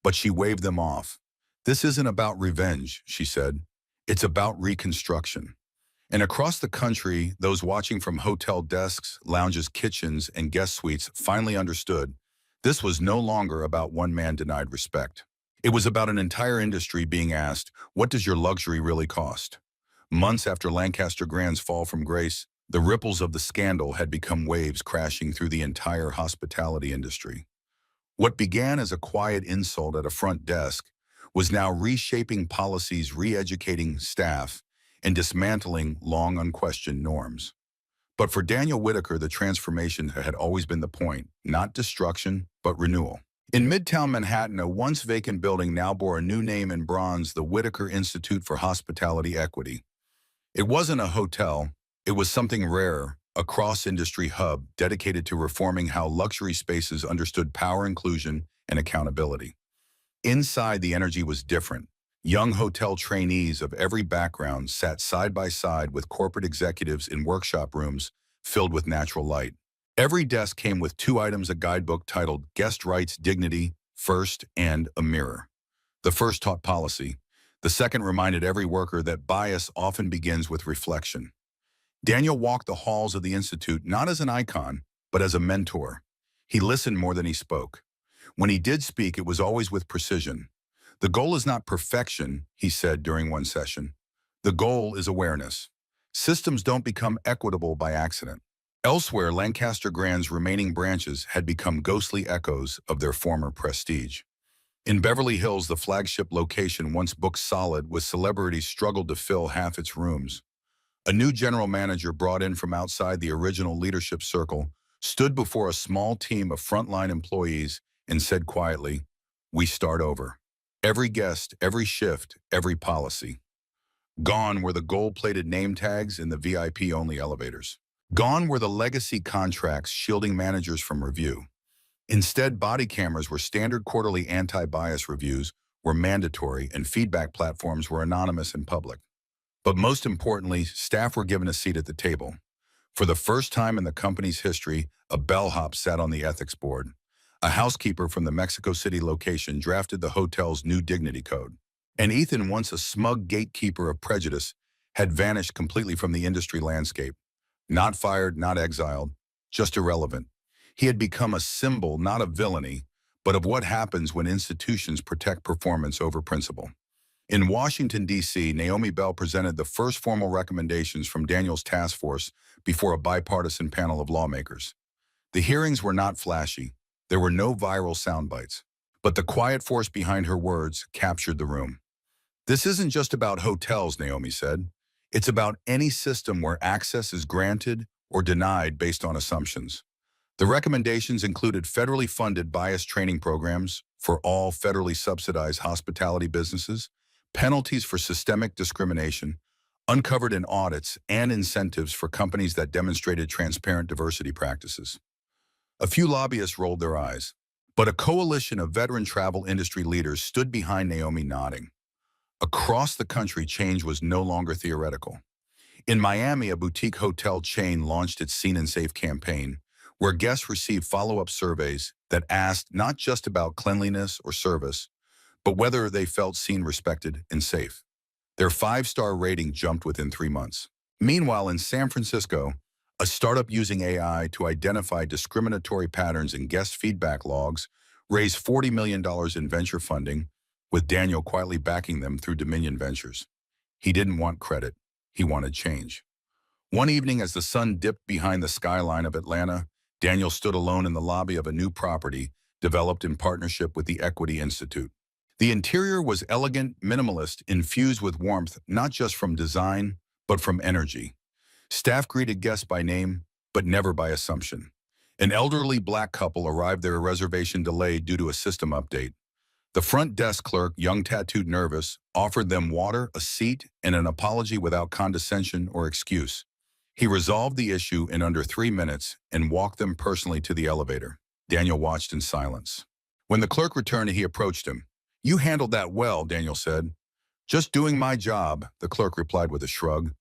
But she waved them off. "This isn't about revenge," she said. "It's about reconstruction." And across the country, those watching from hotel desks, lounges, kitchens, and guest suites finally understood this was no longer about one man denied respect. It was about an entire industry being asked, what does your luxury really cost? Months after Lancaster Grand's fall from grace, the ripples of the scandal had become waves crashing through the entire hospitality industry. What began as a quiet insult at a front desk was now reshaping policies, re-educating staff, and dismantling long unquestioned norms. But for Daniel Whitaker, the transformation had always been the point, not destruction, but renewal. In Midtown Manhattan, a once vacant building now bore a new name in bronze: the Whitaker Institute for Hospitality Equity. It wasn't a hotel, it was something rarer, a cross-industry hub dedicated to reforming how luxury spaces understood power, inclusion, and accountability. Inside, the energy was different. Young hotel trainees of every background sat side by side with corporate executives in workshop rooms filled with natural light. Every desk came with 2 items: a guidebook titled Guest Rights, Dignity, First, and a mirror. The first taught policy. The second reminded every worker that bias often begins with reflection. Daniel walked the halls of the Institute not as an icon, but as a mentor. He listened more than he spoke. When he did speak, it was always with precision. "The goal is not perfection," he said during one session. "The goal is awareness. Systems don't become equitable by accident." Elsewhere, Lancaster Grand's remaining branches had become ghostly echoes of their former prestige. In Beverly Hills, the flagship location, once booked solid with celebrities, struggled to fill half its rooms. A new general manager, brought in from outside the original leadership circle, stood before a small team of frontline employees and said quietly, "We start over. Every guest, every shift, every policy." Gone were the gold-plated name tags in the VIP-only elevators. Gone were the legacy contracts shielding managers from review. Instead, body cameras were standard, quarterly anti-bias reviews were mandatory, and feedback platforms were anonymous and public. But most importantly, staff were given a seat at the table. For the first time in the company's history, a bellhop sat on the ethics board. A housekeeper from the Mexico City location drafted the hotel's new dignity code. And Ethan, once a smug gatekeeper of prejudice, had vanished completely from the industry landscape. Not fired, not exiled, just irrelevant. He had become a symbol, not of villainy, but of what happens when institutions protect performance over principle. In Washington, D.C., Naomi Bell presented the first formal recommendations from Daniel's task force before a bipartisan panel of lawmakers. The hearings were not flashy. There were no viral sound bites. But the quiet force behind her words captured the room. "This isn't just about hotels," Naomi said. "It's about any system where access is granted or denied based on assumptions." The recommendations included federally funded bias training programs for all federally subsidized hospitality businesses, penalties for systemic discrimination, uncovered in audits, and incentives for companies that demonstrated transparent diversity practices. A few lobbyists rolled their eyes, but a coalition of veteran travel industry leaders stood behind Naomi, nodding. Across the country, change was no longer theoretical. In Miami, a boutique hotel chain launched its Seen and Safe campaign, where guests received follow-up surveys that asked not just about cleanliness or service, but whether they felt seen, respected, and safe. Their five-star rating jumped within 3 months. Meanwhile, in San Francisco, a startup using AI to identify discriminatory patterns in guest feedback logs raised $40 million in venture funding, with Daniel quietly backing them through Dominion Ventures. He didn't want credit. He wanted change. One evening, as the sun dipped behind the skyline of Atlanta, Daniel stood alone in the lobby of a new property developed in partnership with the Equity Institute. The interior was elegant, minimalist, infused with warmth, not just from design, but from energy. Staff greeted guests by name, but never by assumption. An elderly black couple arrived, their reservation delayed due to a system update. The front desk clerk, young, tattooed, nervous, offered them water, a seat, and an apology without condescension or excuse. He resolved the issue in under 3 minutes and walked them personally to the elevator. Daniel watched in silence. When the clerk returned, he approached him. "You handled that well," Daniel said. "Just doing my job," the clerk replied with a shrug.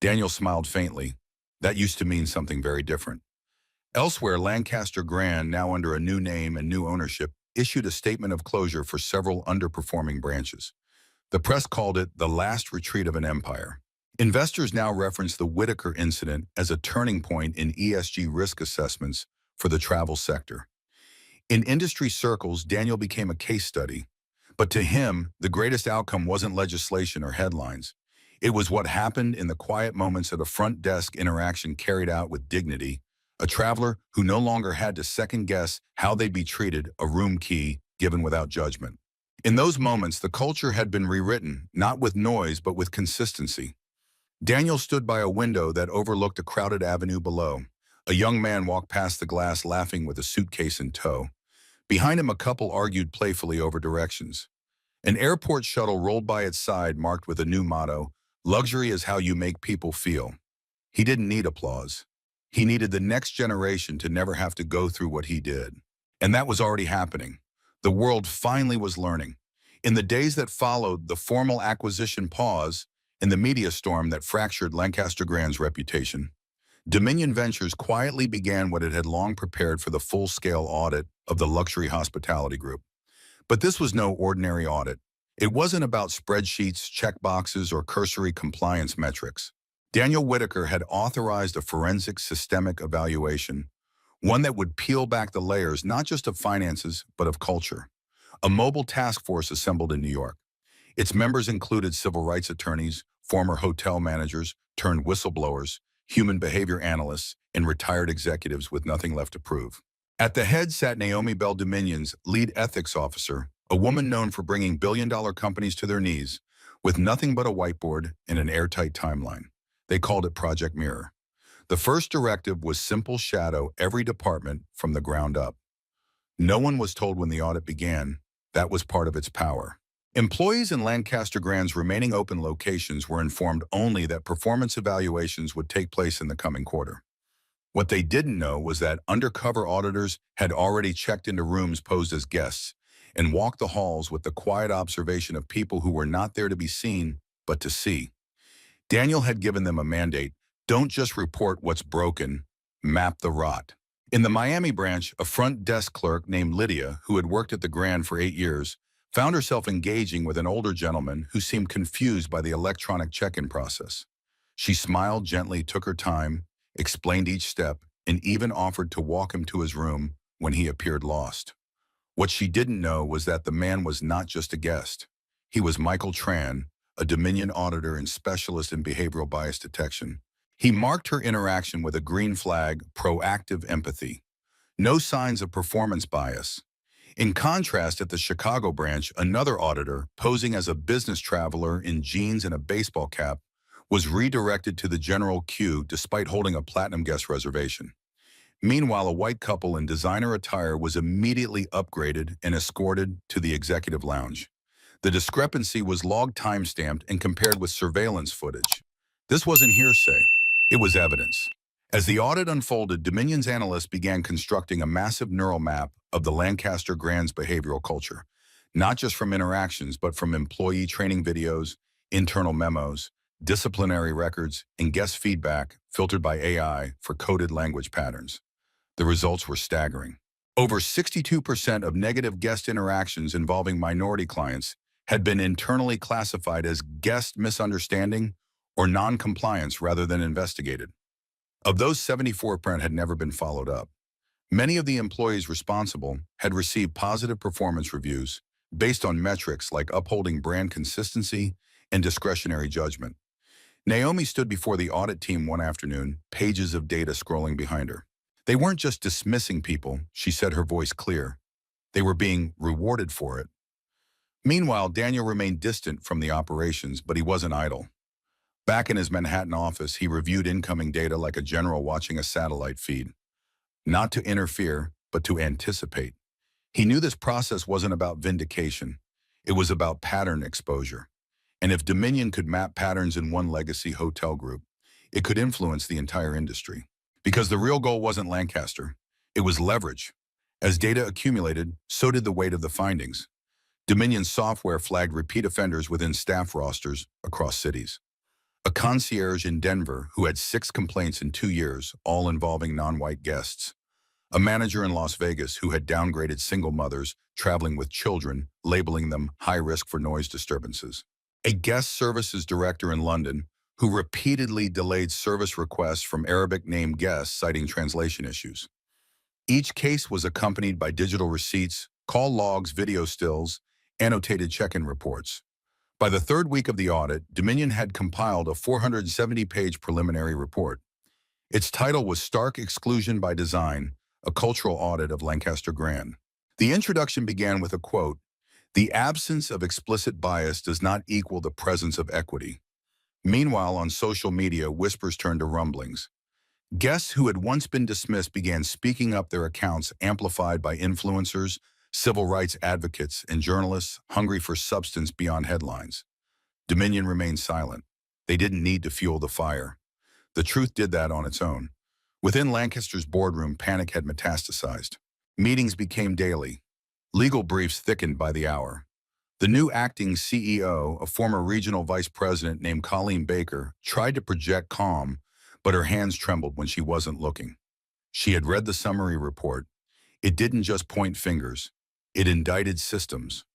Daniel smiled faintly. That used to mean something very different. Elsewhere, Lancaster Grand, now under a new name and new ownership, issued a statement of closure for several underperforming branches. The press called it the last retreat of an empire. Investors now reference the Whitaker incident as a turning point in ESG risk assessments for the travel sector. In industry circles, Daniel became a case study. But to him, the greatest outcome wasn't legislation or headlines. It was what happened in the quiet moments of a front desk interaction carried out with dignity, a traveler who no longer had to second-guess how they'd be treated, a room key given without judgment. In those moments, the culture had been rewritten, not with noise, but with consistency. Daniel stood by a window that overlooked a crowded avenue below. A young man walked past the glass laughing with a suitcase in tow. Behind him, a couple argued playfully over directions. An airport shuttle rolled by its side, marked with a new motto, "Luxury is how you make people feel." He didn't need applause. He needed the next generation to never have to go through what he did. And that was already happening. The world finally was learning. In the days that followed the formal acquisition pause and the media storm that fractured Lancaster Grand's reputation, Dominion Ventures quietly began what it had long prepared for: the full-scale audit of the luxury hospitality group. But this was no ordinary audit. It wasn't about spreadsheets, checkboxes, or cursory compliance metrics. Daniel Whitaker had authorized a forensic systemic evaluation, one that would peel back the layers not just of finances, but of culture. A mobile task force assembled in New York. Its members included civil rights attorneys, former hotel managers turned whistleblowers, human behavior analysts, and retired executives with nothing left to prove. At the head sat Naomi Bell, Dominion's lead ethics officer, a woman known for bringing billion-dollar companies to their knees, with nothing but a whiteboard and an airtight timeline. They called it Project Mirror. The first directive was simple: shadow every department from the ground up. No one was told when the audit began. That was part of its power. Employees in Lancaster Grand's remaining open locations were informed only that performance evaluations would take place in the coming quarter. What they didn't know was that undercover auditors had already checked into rooms posed as guests and walked the halls with the quiet observation of people who were not there to be seen, but to see. Daniel had given them a mandate: don't just report what's broken, map the rot. In the Miami branch, a front desk clerk named Lydia, who had worked at the Grand for 8 years, found herself engaging with an older gentleman who seemed confused by the electronic check-in process. She smiled gently, took her time, explained each step, and even offered to walk him to his room when he appeared lost. What she didn't know was that the man was not just a guest. He was Michael Tran, a Dominion auditor and specialist in behavioral bias detection. He marked her interaction with a green flag: proactive empathy. No signs of performance bias. In contrast, at the Chicago branch, another auditor, posing as a business traveler in jeans and a baseball cap, was redirected to the general queue despite holding a platinum guest reservation. Meanwhile, a white couple in designer attire was immediately upgraded and escorted to the executive lounge. The discrepancy was log time-stamped and compared with surveillance footage. This wasn't hearsay. It was evidence. As the audit unfolded, Dominion's analysts began constructing a massive neural map of the Lancaster Grand's behavioral culture, not just from interactions, but from employee training videos, internal memos, disciplinary records, and guest feedback filtered by AI for coded language patterns. The results were staggering. Over 62% of negative guest interactions involving minority clients had been internally classified as guest misunderstanding or non-compliance rather than investigated. Of those, 74% had never been followed up. Many of the employees responsible had received positive performance reviews based on metrics like upholding brand consistency and discretionary judgment. Naomi stood before the audit team one afternoon, pages of data scrolling behind her. They weren't just dismissing people, she said, her voice clear. They were being rewarded for it. Meanwhile, Daniel remained distant from the operations, but he wasn't idle. Back in his Manhattan office, he reviewed incoming data like a general watching a satellite feed. Not to interfere, but to anticipate. He knew this process wasn't about vindication. It was about pattern exposure. And if Dominion could map patterns in one legacy hotel group, it could influence the entire industry. Because the real goal wasn't Lancaster. It was leverage. As data accumulated, so did the weight of the findings. Dominion software flagged repeat offenders within staff rosters across cities. A concierge in Denver who had 6 complaints in 2 years, all involving non-white guests. A manager in Las Vegas who had downgraded single mothers traveling with children, labeling them high risk for noise disturbances. A guest services director in London who repeatedly delayed service requests from Arabic-named guests citing translation issues. Each case was accompanied by digital receipts, call logs, video stills, annotated check-in reports. By the 3rd week of the audit, Dominion had compiled a 470-page preliminary report. Its title was Stark Exclusion by Design, a Cultural Audit of Lancaster Grand. The introduction began with a quote, "The absence of explicit bias does not equal the presence of equity." Meanwhile, on social media, whispers turned to rumblings. Guests who had once been dismissed began speaking up, their accounts amplified by influencers, civil rights advocates, and journalists hungry for substance beyond headlines. Dominion remained silent. They didn't need to fuel the fire. The truth did that on its own. Within Lancaster's boardroom, panic had metastasized. Meetings became daily. Legal briefs thickened by the hour. The new acting CEO, a former regional vice president named Colleen Baker, tried to project calm, but her hands trembled when she wasn't looking. She had read the summary report. It didn't just point fingers. It indicted systems.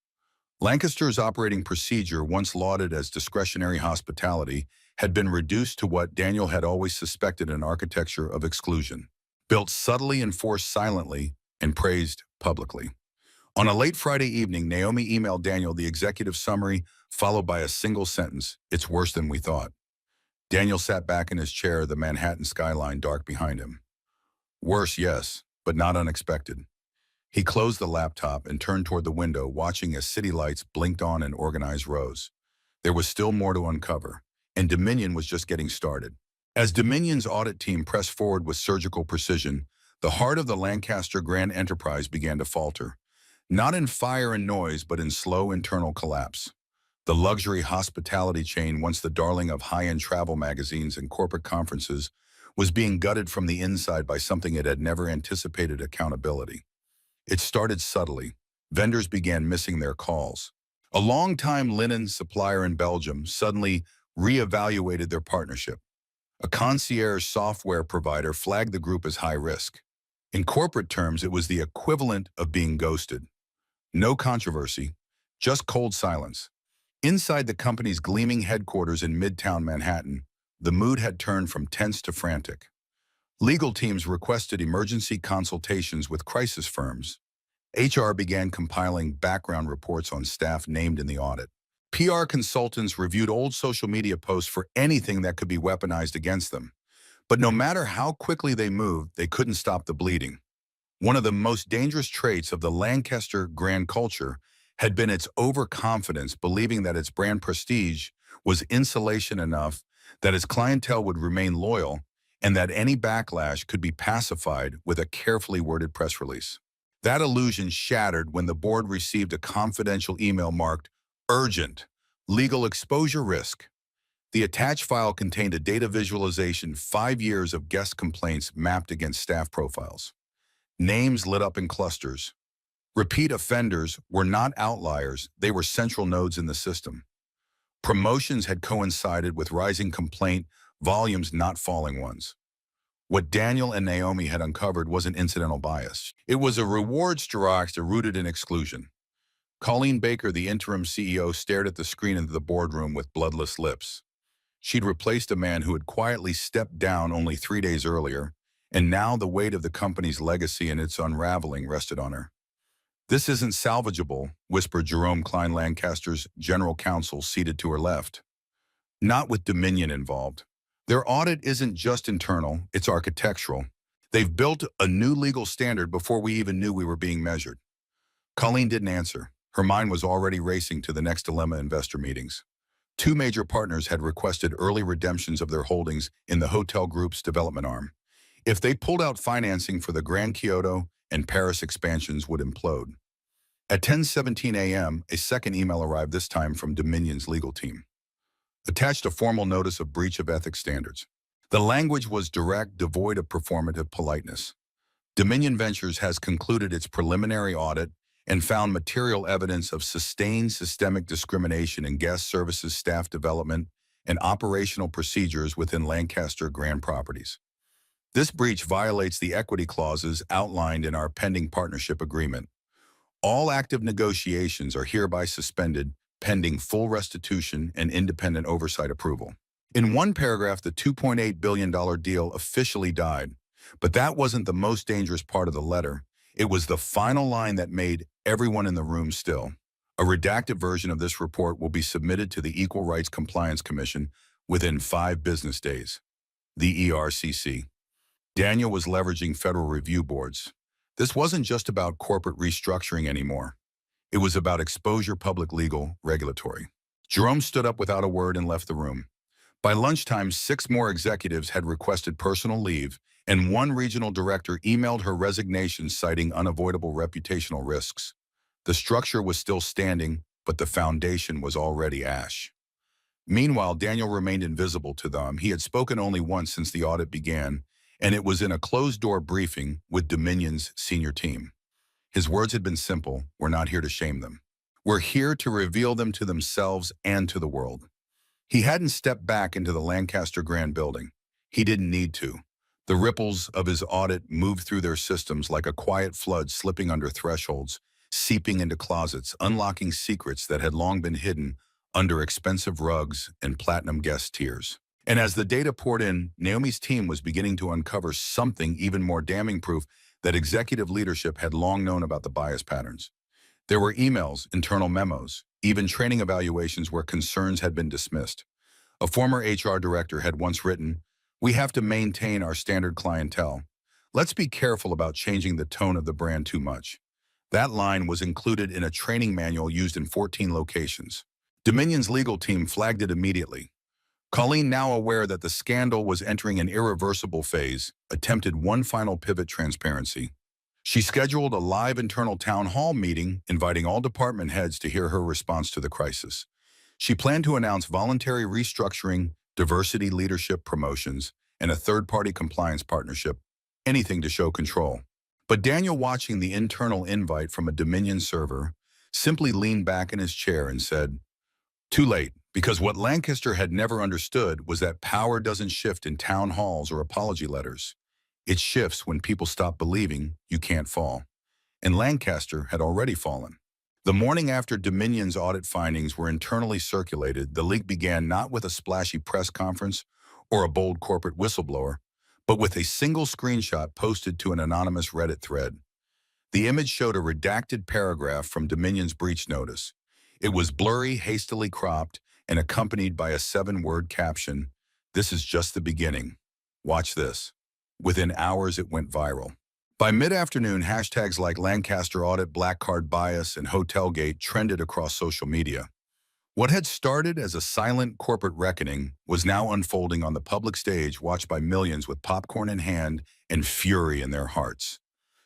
Lancaster's operating procedure, once lauded as discretionary hospitality, had been reduced to what Daniel had always suspected: an architecture of exclusion. Built subtly, enforced silently, and praised publicly. On a late Friday evening, Naomi emailed Daniel the executive summary, followed by a single sentence: "It's worse than we thought." Daniel sat back in his chair, the Manhattan skyline dark behind him. Worse, yes, but not unexpected. He closed the laptop and turned toward the window, watching as city lights blinked on in organized rows. There was still more to uncover, and Dominion was just getting started. As Dominion's audit team pressed forward with surgical precision, the heart of the Lancaster Grand enterprise began to falter. Not in fire and noise, but in slow internal collapse. The luxury hospitality chain, once the darling of high-end travel magazines and corporate conferences, was being gutted from the inside by something it had never anticipated: accountability. It started subtly. Vendors began missing their calls. A long-time linen supplier in Belgium suddenly reevaluated their partnership. A concierge software provider flagged the group as high risk. In corporate terms, it was the equivalent of being ghosted. No controversy, just cold silence. Inside the company's gleaming headquarters in Midtown Manhattan, the mood had turned from tense to frantic. Legal teams requested emergency consultations with crisis firms. HR began compiling background reports on staff named in the audit. PR consultants reviewed old social media posts for anything that could be weaponized against them. But no matter how quickly they moved, they couldn't stop the bleeding. One of the most dangerous traits of the Lancaster Grand culture had been its overconfidence, believing that its brand prestige was insulation enough that its clientele would remain loyal, and that any backlash could be pacified with a carefully worded press release. That illusion shattered when the board received a confidential email marked "Urgent, Legal Exposure Risk." The attached file contained a data visualization: 5 years of guest complaints mapped against staff profiles. Names lit up in clusters. Repeat offenders were not outliers, they were central nodes in the system. Promotions had coincided with rising complaint volumes, not falling ones. What Daniel and Naomi had uncovered wasn't incidental bias. It was a reward structure rooted in exclusion. Colleen Baker, the interim CEO, stared at the screen into the boardroom with bloodless lips. She'd replaced a man who had quietly stepped down only 3 days earlier, and now the weight of the company's legacy and its unraveling rested on her. "This isn't salvageable," whispered Jerome Klein, Lancaster's general counsel, seated to her left. "Not with Dominion involved. Their audit isn't just internal, it's architectural. They've built a new legal standard before we even knew we were being measured." Colleen didn't answer. Her mind was already racing to the next dilemma: investor meetings. Two major partners had requested early redemptions of their holdings in the hotel group's development arm. If they pulled out financing for the Grand Kyoto and Paris expansions would implode. At 10:17 a.m., a second email arrived, this time from Dominion's legal team. Attached a formal notice of breach of ethics standards. The language was direct, devoid of performative politeness. Dominion Ventures has concluded its preliminary audit and found material evidence of sustained systemic discrimination in guest services, staff development, and operational procedures within Lancaster Grand Properties. This breach violates the equity clauses outlined in our pending partnership agreement. All active negotiations are hereby suspended pending full restitution and independent oversight approval. In one paragraph, the $2.8 billion deal officially died, but that wasn't the most dangerous part of the letter. It was the final line that made everyone in the room still. A redacted version of this report will be submitted to the Equal Rights Compliance Commission within 5 business days. The ERCC. Daniel was leveraging federal review boards. This wasn't just about corporate restructuring anymore. It was about exposure, public, legal, regulatory. Jerome stood up without a word and left the room. By lunchtime, 6 more executives had requested personal leave, and one regional director emailed her resignation, citing unavoidable reputational risks. The structure was still standing, but the foundation was already ash. Meanwhile, Daniel remained invisible to them. He had spoken only once since the audit began, and it was in a closed-door briefing with Dominion's senior team. His words had been simple: "We're not here to shame them. We're here to reveal them to themselves and to the world." He hadn't stepped back into the Lancaster Grand building. He didn't need to. The ripples of his audit moved through their systems like a quiet flood, slipping under thresholds, seeping into closets, unlocking secrets that had long been hidden under expensive rugs and platinum guest tiers. And as the data poured in, Naomi's team was beginning to uncover something even more damning: proof that executive leadership had long known about the bias patterns. There were emails, internal memos, even training evaluations where concerns had been dismissed. A former HR director had once written, "We have to maintain our standard clientele. Let's be careful about changing the tone of the brand too much." That line was included in a training manual used in 14 locations. Dominion's legal team flagged it immediately. Colleen, now aware that the scandal was entering an irreversible phase, attempted one final pivot: transparency. She scheduled a live internal town hall meeting, inviting all department heads to hear her response to the crisis. She planned to announce voluntary restructuring, diversity leadership promotions, and a third-party compliance partnership, anything to show control. But Daniel, watching the internal invite from a Dominion server, simply leaned back in his chair and said, "Too late," because what Lancaster had never understood was that power doesn't shift in town halls or apology letters. It shifts when people stop believing you can't fall. And Lancaster had already fallen. The morning after Dominion's audit findings were internally circulated, the leak began not with a splashy press conference or a bold corporate whistleblower, but with a single screenshot posted to an anonymous Reddit thread. The image showed a redacted paragraph from Dominion's breach notice. It was blurry, hastily cropped, and accompanied by a 7-word caption: "This is just the beginning. Watch this." Within hours, it went viral. By mid-afternoon, hashtags like Lancaster Audit, Black Card Bias, and Hotelgate trended across social media. What had started as a silent corporate reckoning was now unfolding on the public stage, watched by millions with popcorn in hand and fury in their hearts.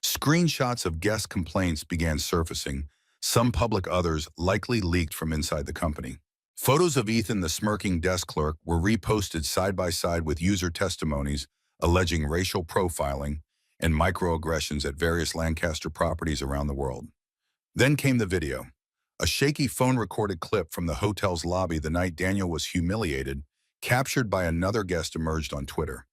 Screenshots of guest complaints began surfacing, some public, others likely leaked from inside the company. Photos of Ethan, the smirking desk clerk, were reposted side by side with user testimonies alleging racial profiling and microaggressions at various Lancaster properties around the world. Then came the video. A shaky phone-recorded clip from the hotel's lobby the night Daniel was humiliated, captured by another guest, emerged on Twitter.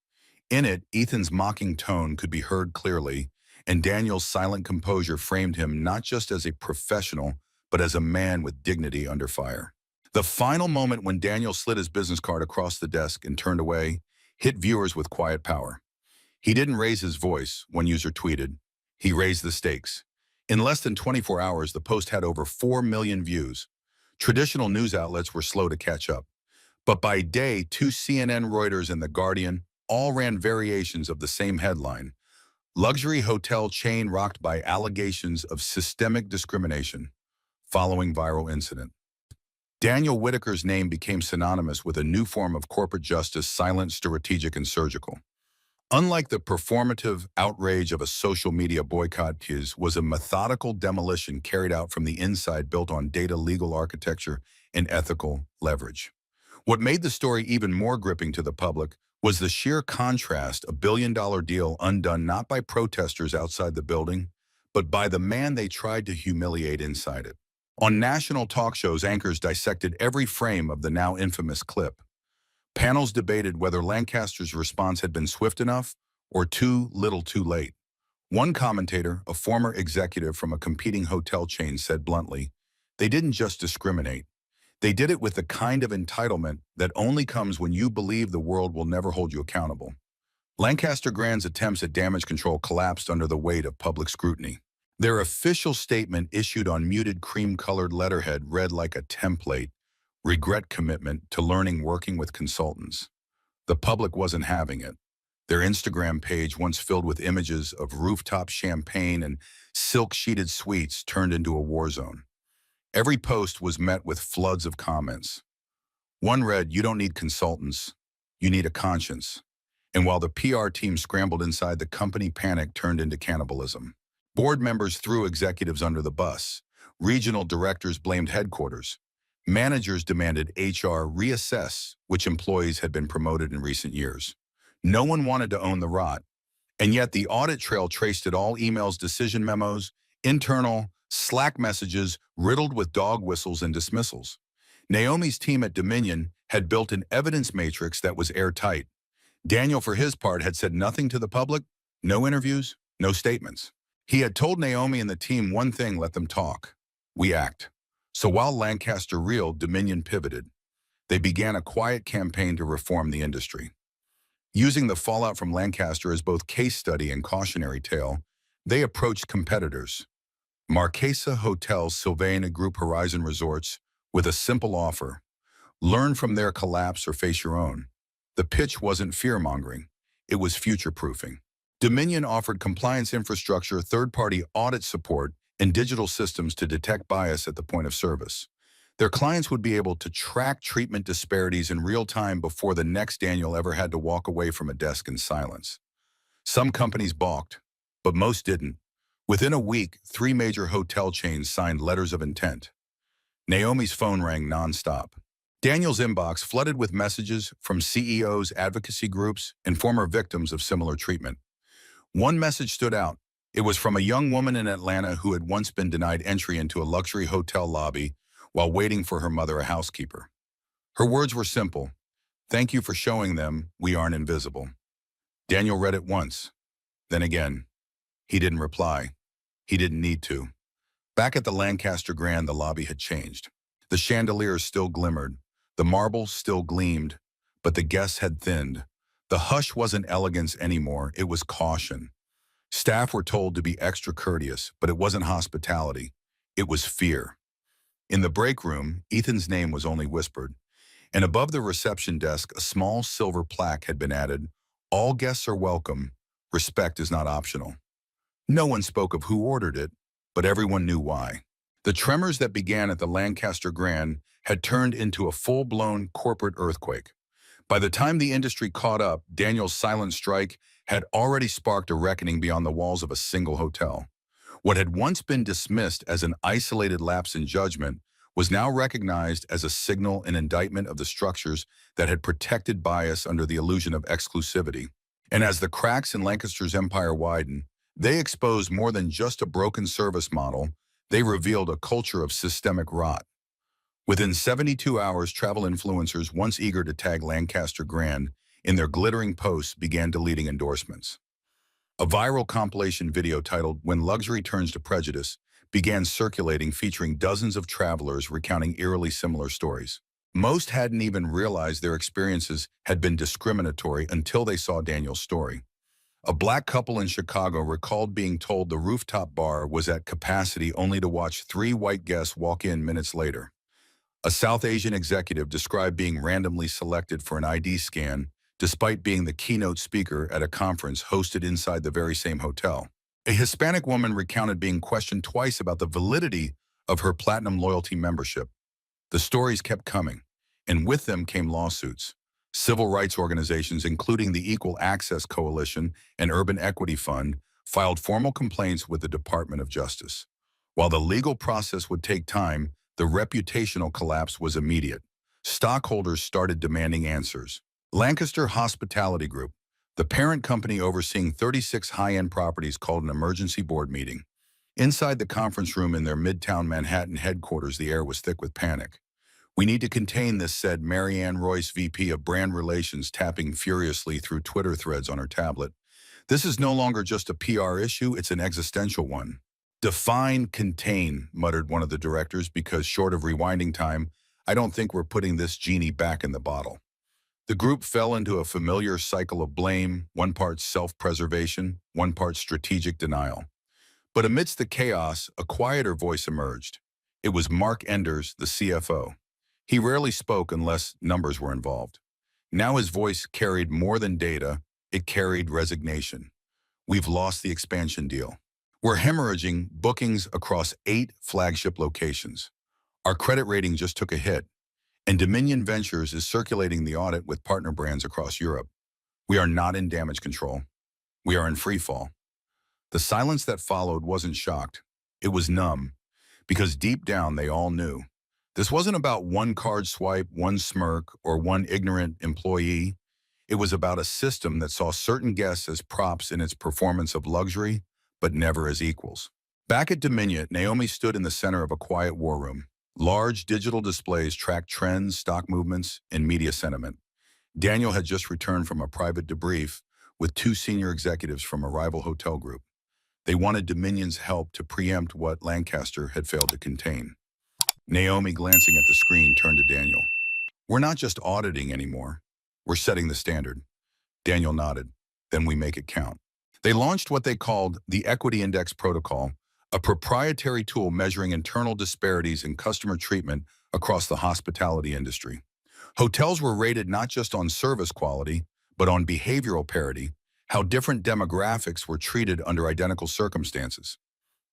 In it, Ethan's mocking tone could be heard clearly, and Daniel's silent composure framed him not just as a professional, but as a man with dignity under fire. The final moment when Daniel slid his business card across the desk and turned away hit viewers with quiet power. He didn't raise his voice, one user tweeted. He raised the stakes. In less than 24 hours, the post had over 4 million views. Traditional news outlets were slow to catch up. But by day, two CNN, Reuters, and The Guardian all ran variations of the same headline. Luxury hotel chain rocked by allegations of systemic discrimination following viral incident. Daniel Whitaker's name became synonymous with a new form of corporate justice, silent, strategic, and surgical. Unlike the performative outrage of a social media boycott, his was a methodical demolition carried out from the inside, built on data, legal architecture, and ethical leverage. What made the story even more gripping to the public was the sheer contrast, a billion-dollar deal undone not by protesters outside the building, but by the man they tried to humiliate inside it. On national talk shows, anchors dissected every frame of the now infamous clip. Panels debated whether Lancaster's response had been swift enough or too little too late. One commentator, a former executive from a competing hotel chain, said bluntly, "They didn't just discriminate. They did it with the kind of entitlement that only comes when you believe the world will never hold you accountable." Lancaster Grand's attempts at damage control collapsed under the weight of public scrutiny. Their official statement, issued on muted cream-colored letterhead, read like a template: regret, commitment to learning, working with consultants. The public wasn't having it. Their Instagram page, once filled with images of rooftop champagne and silk-sheeted suites, turned into a war zone. Every post was met with floods of comments. One read, "You don't need consultants, you need a conscience." And while the PR team scrambled inside, the company panic turned into cannibalism. Board members threw executives under the bus. Regional directors blamed headquarters. Managers demanded HR reassess which employees had been promoted in recent years. No one wanted to own the rot, and yet the audit trail traced it all: emails, decision memos, internal Slack messages riddled with dog whistles and dismissals. Naomi's team at Dominion had built an evidence matrix that was airtight. Daniel, for his part, had said nothing to the public, no interviews, no statements. He had told Naomi and the team one thing: let them talk. We act. So while Lancaster reeled, Dominion pivoted. They began a quiet campaign to reform the industry. Using the fallout from Lancaster as both case study and cautionary tale, they approached competitors, Marquesa Hotels, Sylvania Group, Horizon Resorts, with a simple offer: learn from their collapse or face your own. The pitch wasn't fear-mongering. It was future-proofing. Dominion offered compliance infrastructure, third-party audit support, and digital systems to detect bias at the point of service. Their clients would be able to track treatment disparities in real time before the next Daniel ever had to walk away from a desk in silence. Some companies balked, but most didn't. Within a week, 3 major hotel chains signed letters of intent. Naomi's phone rang nonstop. Daniel's inbox flooded with messages from CEOs, advocacy groups, and former victims of similar treatment. One message stood out. It was from a young woman in Atlanta who had once been denied entry into a luxury hotel lobby while waiting for her mother, a housekeeper. Her words were simple: "Thank you for showing them we aren't invisible." Daniel read it once, then again. He didn't reply. He didn't need to. Back at the Lancaster Grand, the lobby had changed. The chandeliers still glimmered, the marble still gleamed, but the guests had thinned. The hush wasn't elegance anymore, it was caution. Staff were told to be extra courteous, but it wasn't hospitality. It was fear. In the break room, Ethan's name was only whispered, and above the reception desk, a small silver plaque had been added: "All guests are welcome. Respect is not optional." No one spoke of who ordered it, but everyone knew why. The tremors that began at the Lancaster Grand had turned into a full-blown corporate earthquake. By the time the industry caught up, Daniel's silent strike had already sparked a reckoning beyond the walls of a single hotel. What had once been dismissed as an isolated lapse in judgment was now recognized as a signal, an indictment of the structures that had protected bias under the illusion of exclusivity. And as the cracks in Lancaster's empire widened, they exposed more than just a broken service model. They revealed a culture of systemic rot. Within 72 hours, travel influencers, once eager to tag Lancaster Grand in their glittering posts, began deleting endorsements. A viral compilation video titled "When Luxury Turns to Prejudice" began circulating, featuring dozens of travelers recounting eerily similar stories. Most hadn't even realized their experiences had been discriminatory until they saw Daniel's story. A black couple in Chicago recalled being told the rooftop bar was at capacity only to watch three white guests walk in minutes later. A South Asian executive described being randomly selected for an ID scan, despite being the keynote speaker at a conference hosted inside the very same hotel. A Hispanic woman recounted being questioned twice about the validity of her platinum loyalty membership. The stories kept coming, and with them came lawsuits. Civil rights organizations, including the Equal Access Coalition and Urban Equity Fund, filed formal complaints with the Department of Justice. While the legal process would take time, the reputational collapse was immediate. Stockholders started demanding answers. Lancaster Hospitality Group, the parent company overseeing 36 high-end properties, called an emergency board meeting. Inside the conference room in their Midtown Manhattan headquarters, the air was thick with panic. "We need to contain this," said Marianne Royce, VP of Brand Relations, tapping furiously through Twitter threads on her tablet. "This is no longer just a PR issue, it's an existential one." "Define contain," muttered one of the directors, "because short of rewinding time, I don't think we're putting this genie back in the bottle." The group fell into a familiar cycle of blame, one part self-preservation, one part strategic denial. But amidst the chaos, a quieter voice emerged. It was Mark Enders, the CFO. He rarely spoke unless numbers were involved. Now his voice carried more than data, it carried resignation. "We've lost the expansion deal. We're hemorrhaging bookings across 8 flagship locations. Our credit rating just took a hit, and Dominion Ventures is circulating the audit with partner brands across Europe. We are not in damage control. We are in free fall." The silence that followed wasn't shocked. It was numb, because deep down they all knew. This wasn't about one card swipe, one smirk, or one ignorant employee. It was about a system that saw certain guests as props in its performance of luxury, but never as equals. Back at Dominion, Naomi stood in the center of a quiet war room. Large digital displays tracked trends, stock movements, and media sentiment. Daniel had just returned from a private debrief with 2 senior executives from a rival hotel group. They wanted Dominion's help to preempt what Lancaster had failed to contain. Naomi, glancing at the screen, turned to Daniel. "We're not just auditing anymore. We're setting the standard." Daniel nodded. "Then we make it count." They launched what they called the Equity Index Protocol, a proprietary tool measuring internal disparities in customer treatment across the hospitality industry. Hotels were rated not just on service quality, but on behavioral parity, how different demographics were treated under identical circumstances.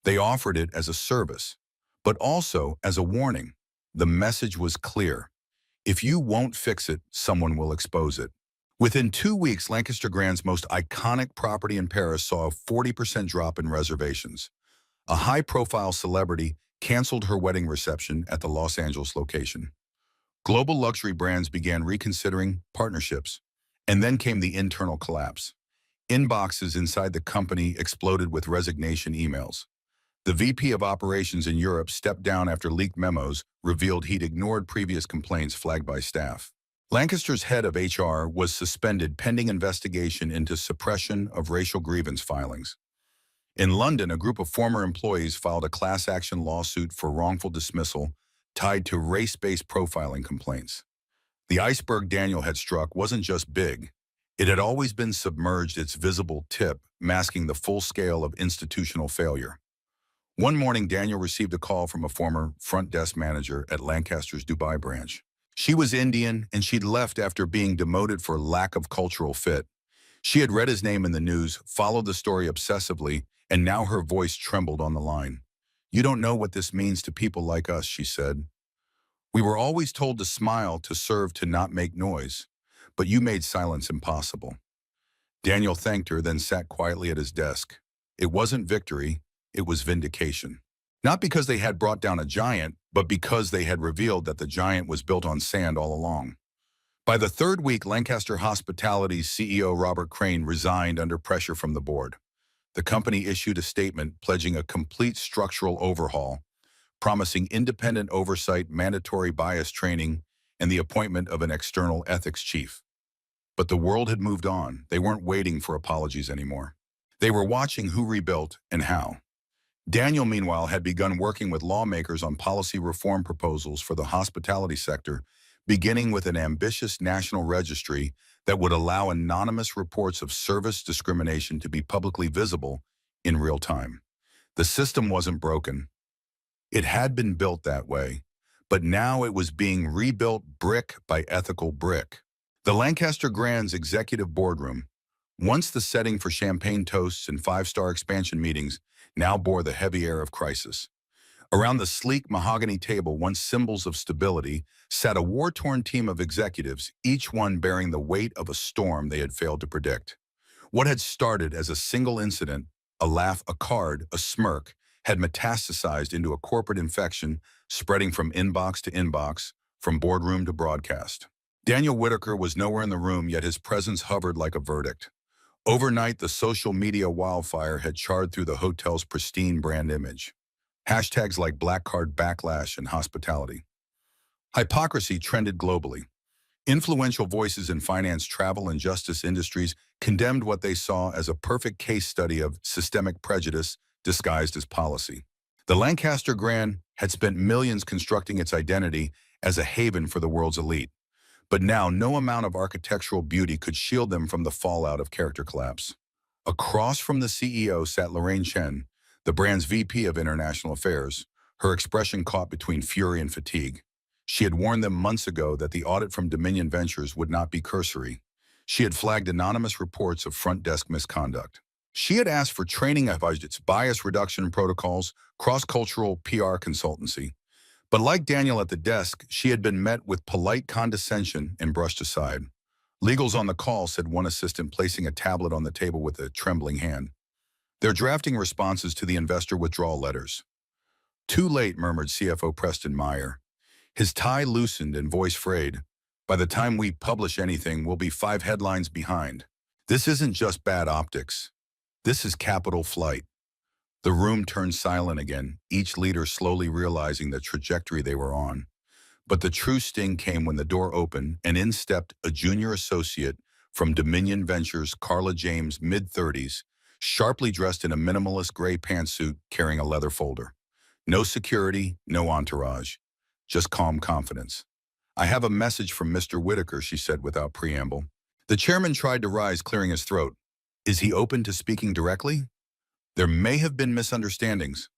They offered it as a service, but also as a warning. The message was clear. If you won't fix it, someone will expose it. Within 2 weeks, Lancaster Grand's most iconic property in Paris saw a 40% drop in reservations. A high-profile celebrity canceled her wedding reception at the Los Angeles location. Global luxury brands began reconsidering partnerships, and then came the internal collapse. Inboxes inside the company exploded with resignation emails. The VP of Operations in Europe stepped down after leaked memos revealed he'd ignored previous complaints flagged by staff. Lancaster's head of HR was suspended pending investigation into suppression of racial grievance filings. In London, a group of former employees filed a class action lawsuit for wrongful dismissal tied to race-based profiling complaints. The iceberg Daniel had struck wasn't just big. It had always been submerged, its visible tip masking the full scale of institutional failure. One morning, Daniel received a call from a former front desk manager at Lancaster's Dubai branch. She was Indian, and she'd left after being demoted for lack of cultural fit. She had read his name in the news, followed the story obsessively, and now her voice trembled on the line. "You don't know what this means to people like us," she said. "We were always told to smile, to serve, to not make noise. But you made silence impossible." Daniel thanked her, then sat quietly at his desk. It wasn't victory, it was vindication. Not because they had brought down a giant, but because they had revealed that the giant was built on sand all along. By the 3rd week, Lancaster Hospitality's CEO Robert Crane resigned under pressure from the board. The company issued a statement pledging a complete structural overhaul, promising independent oversight, mandatory bias training, and the appointment of an external ethics chief. But the world had moved on. They weren't waiting for apologies anymore. They were watching who rebuilt and how. Daniel, meanwhile, had begun working with lawmakers on policy reform proposals for the hospitality sector, beginning with an ambitious national registry that would allow anonymous reports of service discrimination to be publicly visible in real time. The system wasn't broken. It had been built that way, but now it was being rebuilt brick by ethical brick. The Lancaster Grand's executive boardroom, once the setting for champagne toasts and five-star expansion meetings, now bore the heavy air of crisis. Around the sleek mahogany table, once symbols of stability, sat a war-torn team of executives, each one bearing the weight of a storm they had failed to predict. What had started as a single incident, a laugh, a card, a smirk, had metastasized into a corporate infection, spreading from inbox to inbox, from boardroom to broadcast. Daniel Whitaker was nowhere in the room, yet his presence hovered like a verdict. Overnight, the social media wildfire had charred through the hotel's pristine brand image. Hashtags like Black Card Backlash and Hospitality. Hypocrisy trended globally. Influential voices in finance, travel, and justice industries condemned what they saw as a perfect case study of systemic prejudice disguised as policy. The Lancaster Grand had spent millions constructing its identity as a haven for the world's elite. But now no amount of architectural beauty could shield them from the fallout of character collapse. Across from the CEO sat Lorraine Chen, the brand's VP of International Affairs, her expression caught between fury and fatigue. She had warned them months ago that the audit from Dominion Ventures would not be cursory. She had flagged anonymous reports of front desk misconduct. She had asked for training of its bias reduction protocols, cross-cultural PR consultancy. But like Daniel at the desk, she had been met with polite condescension and brushed aside. "Legal's on the call," said one assistant, placing a tablet on the table with a trembling hand. "They're drafting responses to the investor withdrawal letters." "Too late," murmured CFO Preston Meyer. His tie loosened and voice frayed. "By the time we publish anything, we'll be 5 headlines behind. This isn't just bad optics. This is capital flight." The room turned silent again, each leader slowly realizing the trajectory they were on. But the true sting came when the door opened and in stepped a junior associate from Dominion Ventures, Carla James, mid-30s, sharply dressed in a minimalist gray pantsuit carrying a leather folder. No security, no entourage, just calm confidence. "I have a message from Mr. Whitaker," she said without preamble. The chairman tried to rise, clearing his throat. "Is he open to speaking directly? There may have been misunderstandings."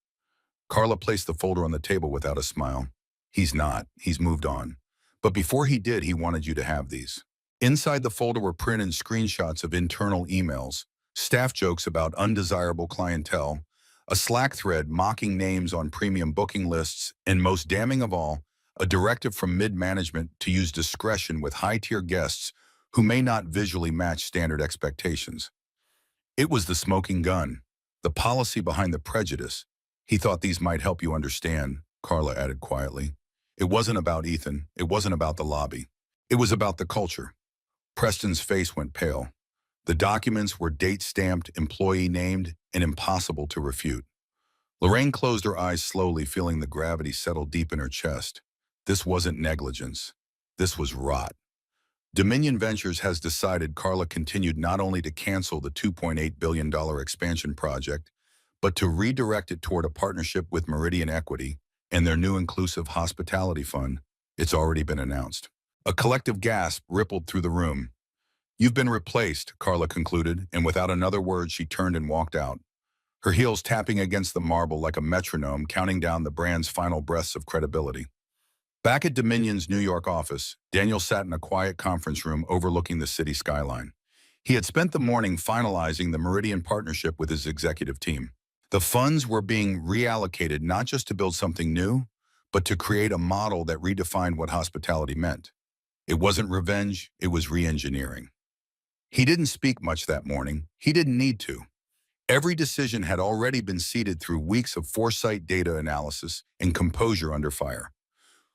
Carla placed the folder on the table without a smile. "He's not. He's moved on. But before he did, he wanted you to have these." Inside the folder were printed screenshots of internal emails, staff jokes about undesirable clientele, a Slack thread mocking names on premium booking lists, and most damning of all, a directive from mid-management to use discretion with high-tier guests who may not visually match standard expectations. It was the smoking gun. The policy behind the prejudice. "He thought these might help you understand," Carla added quietly. "It wasn't about Ethan. It wasn't about the lobby. It was about the culture." Preston's face went pale. The documents were date-stamped, employee named, and impossible to refute. Lorraine closed her eyes slowly, feeling the gravity settle deep in her chest. This wasn't negligence. This was rot. Dominion Ventures has decided, Carla continued, not only to cancel the $2.8 billion expansion project, but to redirect it toward a partnership with Meridian Equity and their new inclusive hospitality fund. It's already been announced. A collective gasp rippled through the room. "You've been replaced," Carla concluded, and without another word she turned and walked out, her heels tapping against the marble like a metronome, counting down the brand's final breaths of credibility. Back at Dominion's New York office, Daniel sat in a quiet conference room overlooking the city skyline. He had spent the morning finalizing the Meridian partnership with his executive team. The funds were being reallocated not just to build something new, but to create a model that redefined what hospitality meant. It wasn't revenge, it was re-engineering. He didn't speak much that morning. He didn't need to. Every decision had already been seeded through weeks of foresight, data analysis, and composure under fire.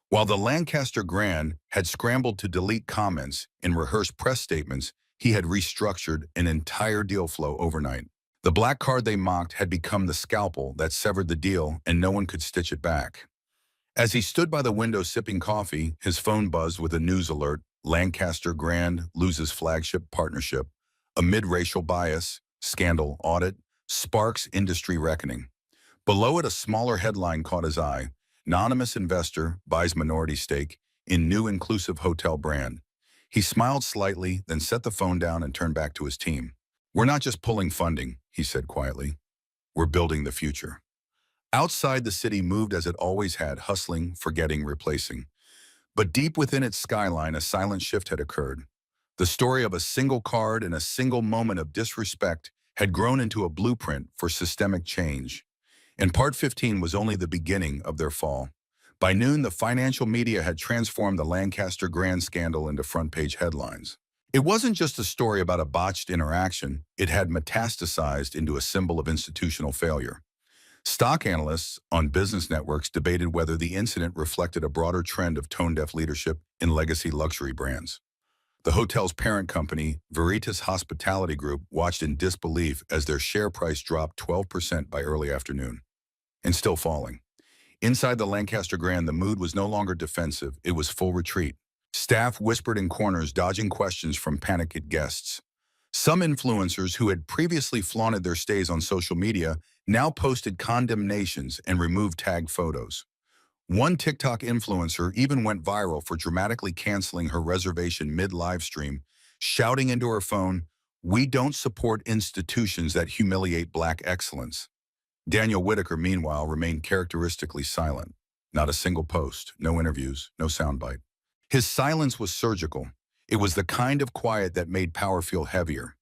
While the Lancaster Grand had scrambled to delete comments and rehearse press statements, he had restructured an entire deal flow overnight. The black card they mocked had become the scalpel that severed the deal, and no one could stitch it back. As he stood by the window sipping coffee, his phone buzzed with a news alert. Lancaster Grand loses flagship partnership. Amid racial bias, scandal, audit, sparks industry reckoning. Below it, a smaller headline caught his eye. Anonymous investor buys minority stake in new inclusive hotel brand. He smiled slightly, then set the phone down and turned back to his team. We're not just pulling funding, he said quietly. We're building the future. Outside, the city moved as it always had, hustling, forgetting, replacing. But deep within its skyline, a silent shift had occurred. The story of a single card and a single moment of disrespect had grown into a blueprint for systemic change. And Part 15 was only the beginning of their fall. By noon, the financial media had transformed the Lancaster Grand scandal into front-page headlines. It wasn't just a story about a botched interaction, it had metastasized into a symbol of institutional failure. Stock analysts on business networks debated whether the incident reflected a broader trend of tone-deaf leadership in legacy luxury brands. The hotel's parent company, Veritas Hospitality Group, watched in disbelief as their share price dropped 12% by early afternoon, and still falling. Inside the Lancaster Grand, the mood was no longer defensive, it was full retreat. Staff whispered in corners, dodging questions from panicked guests. Some influencers who had previously flaunted their stays on social media now posted condemnations and removed tagged photos. One TikTok influencer even went viral for dramatically canceling her reservation mid-live stream, shouting into her phone, "We don't support institutions that humiliate Black excellence." Daniel Whitaker, meanwhile, remained characteristically silent. Not a single post, no interviews, no soundbite. His silence was surgical. It was the kind of quiet that made power feel heavier.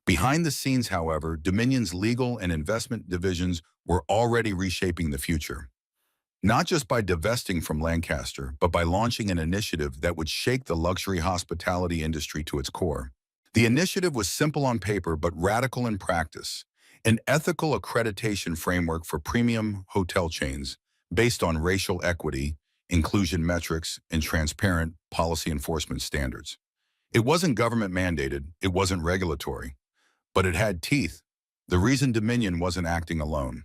Behind the scenes, however, Dominion's legal and investment divisions were already reshaping the future. Not just by divesting from Lancaster, but by launching an initiative that would shake the luxury hospitality industry to its core. The initiative was simple on paper, but radical in practice. An ethical accreditation framework for premium hotel chains based on racial equity, inclusion metrics, and transparent policy enforcement standards. It wasn't government mandated, it wasn't regulatory, but it had teeth. The reason Dominion wasn't acting alone.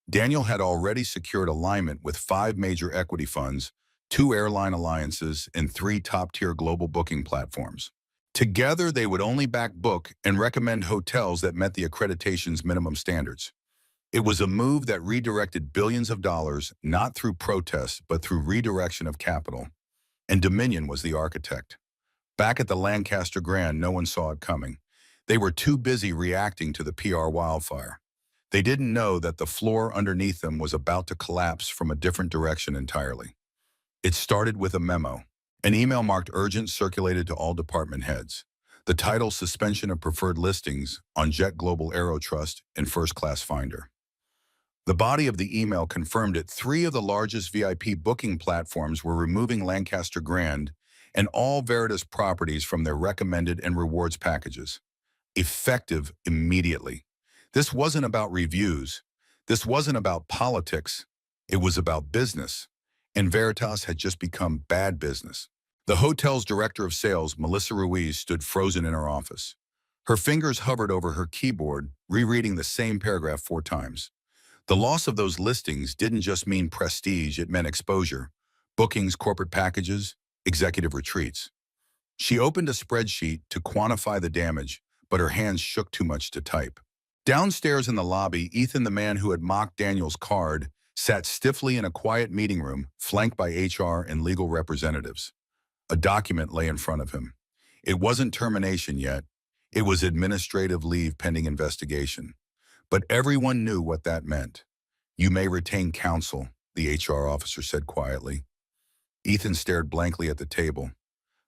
Daniel had already secured alignment with 5 major equity funds, 2 airline alliances, and 3 top-tier global booking platforms. Together, they would only book and recommend hotels that met the accreditation's minimum standards. It was a move that redirected billions of dollars, not through protest, but through redirection of capital. And Dominion was the architect. Back at the Lancaster Grand, no one saw it coming. They were too busy reacting to the PR wildfire. They didn't know that the floor underneath them was about to collapse from a different direction entirely. It started with a memo. An email marked urgent circulated to all department heads. The title, Suspension of Preferred Listings on Jet Global Aero Trust and First Class Finder. The body of the email confirmed it. 3 of the largest VIP booking platforms were removing Lancaster Grand and all Veritas properties from their recommended and rewards packages. Effective immediately. This wasn't about reviews. This wasn't about politics. It was about business. And Veritas had just become bad business. The hotel's director of sales, Melissa Ruiz, stood frozen in her office. Her fingers hovered over her keyboard, rereading the same paragraph 4 times. The loss of those listings didn't just mean prestige, it meant exposure. Bookings, corporate packages, executive retreats. She opened a spreadsheet to quantify the damage, but her hands shook too much to type. Downstairs in the lobby, Ethan, the man who had mocked Daniel's card, sat stiffly in a quiet meeting room, flanked by HR and legal representatives. A document lay in front of him. It wasn't termination yet. It was administrative leave pending investigation. But everyone knew what that meant. "You may retain counsel," the HR officer said quietly. Ethan stared blankly at the table.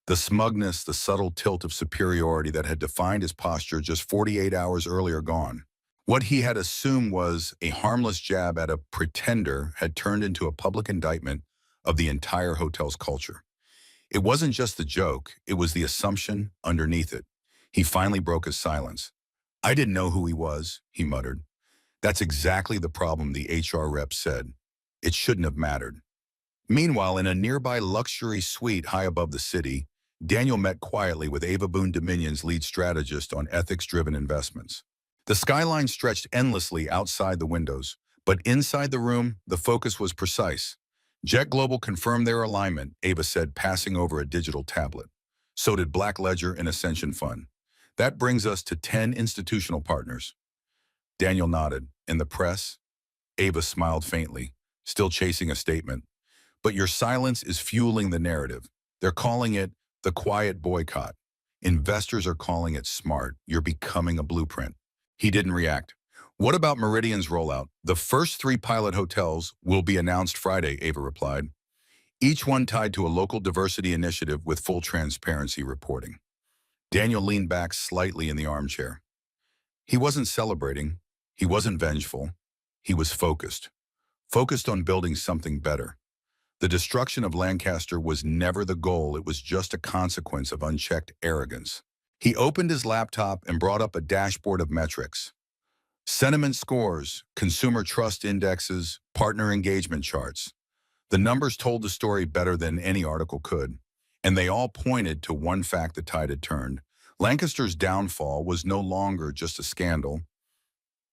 The smugness, the subtle tilt of superiority that had defined his posture just 48 hours earlier gone. What he had assumed was a harmless jab at a pretender had turned into a public indictment of the entire hotel's culture. It wasn't just the joke, it was the assumption underneath it. He finally broke his silence. "I didn't know who he was," he muttered. "That's exactly the problem," the HR rep said. "It shouldn't have mattered." Meanwhile, in a nearby luxury suite high above the city, Daniel met quietly with Ava Boone, Dominion's lead strategist on ethics-driven investments. The skyline stretched endlessly outside the windows, but inside the room, the focus was precise. Jet Global confirmed their alignment, Ava said, passing over a digital tablet. So did Black Ledger and Ascension Fund. That brings us to 10 institutional partners. Daniel nodded. In the press, Ava smiled faintly, still chasing a statement. But your silence is fueling the narrative. They're calling it the quiet boycott. Investors are calling it smart. You're becoming a blueprint. He didn't react. What about Meridian's rollout? The first 3 pilot hotels will be announced Friday, Ava replied. Each one tied to a local diversity initiative with full transparency reporting. Daniel leaned back slightly in the armchair. He wasn't celebrating. He wasn't vengeful. He was focused. Focused on building something better. The destruction of Lancaster was never the goal, it was just a consequence of unchecked arrogance. He opened his laptop and brought up a dashboard of metrics. Sentiment scores, consumer trust indexes, partner engagement charts. The numbers told the story better than any article could, and they all pointed to one fact the tide had turned. Lancaster's downfall was no longer just a scandal.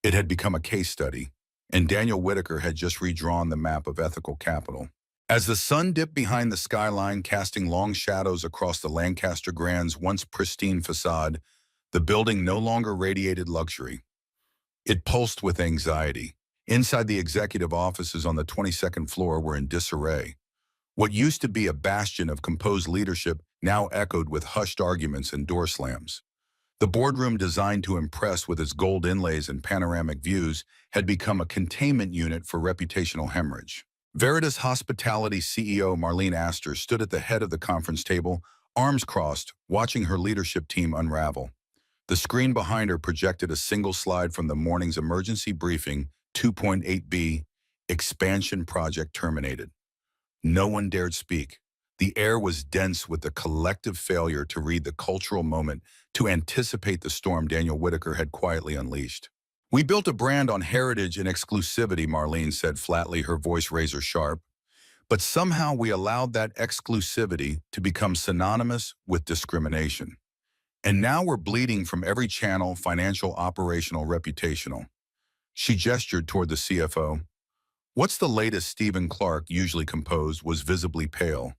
It had become a case study, and Daniel Whitaker had just redrawn the map of ethical capital. As the sun dipped behind the skyline, casting long shadows across the Lancaster Grand's once pristine facade, the building no longer radiated luxury. It pulsed with anxiety. Inside the executive offices on the 22nd floor were in disarray. What used to be a bastion of composed leadership now echoed with hushed arguments and door slams. The boardroom, designed to impress with its gold inlays and panoramic views, had become a containment unit for reputational hemorrhage. Veritas Hospitality CEO Marlene Astor stood at the head of the conference table, arms crossed, watching her leadership team unravel. The screen behind her projected a single slide from the morning's emergency briefing, 2.8b, expansion project terminated. No one dared speak. The air was dense with the collective failure to read the cultural moment, to anticipate the storm Daniel Whitaker had quietly unleashed. We built a brand on heritage and exclusivity, Marlene said flatly, her voice razor sharp. But somehow we allowed that exclusivity to become synonymous with discrimination. And now we're bleeding from every channel: financial, operational, reputational. She gestured toward the CFO. What's the latest? Stephen Clark, usually composed, was visibly pale.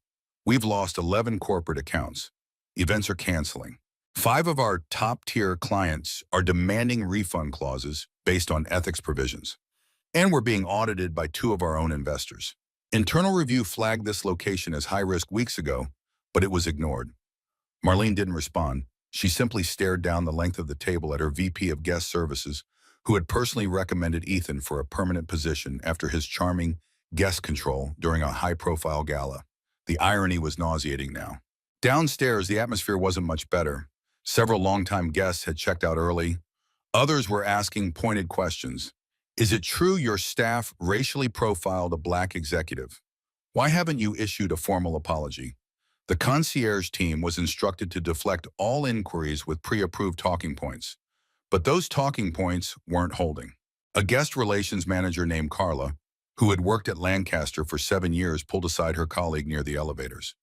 We've lost 11 corporate accounts. Events are canceling. 5 of our top-tier clients are demanding refund clauses based on ethics provisions. And we're being audited by 2 of our own investors. Internal review flagged this location as high risk weeks ago, but it was ignored. Marlene didn't respond. She simply stared down the length of the table at her VP of Guest Services, who had personally recommended Ethan for a permanent position after his charming guest control during a high-profile gala. The irony was nauseating now. Downstairs, the atmosphere wasn't much better. Several longtime guests had checked out early. Others were asking pointed questions. Is it true your staff racially profiled a Black executive? Why haven't you issued a formal apology? The concierge team was instructed to deflect all inquiries with pre-approved talking points. But those talking points weren't holding. A guest relations manager named Carla, who had worked at Lancaster for 7 years, pulled aside her colleague near the elevators.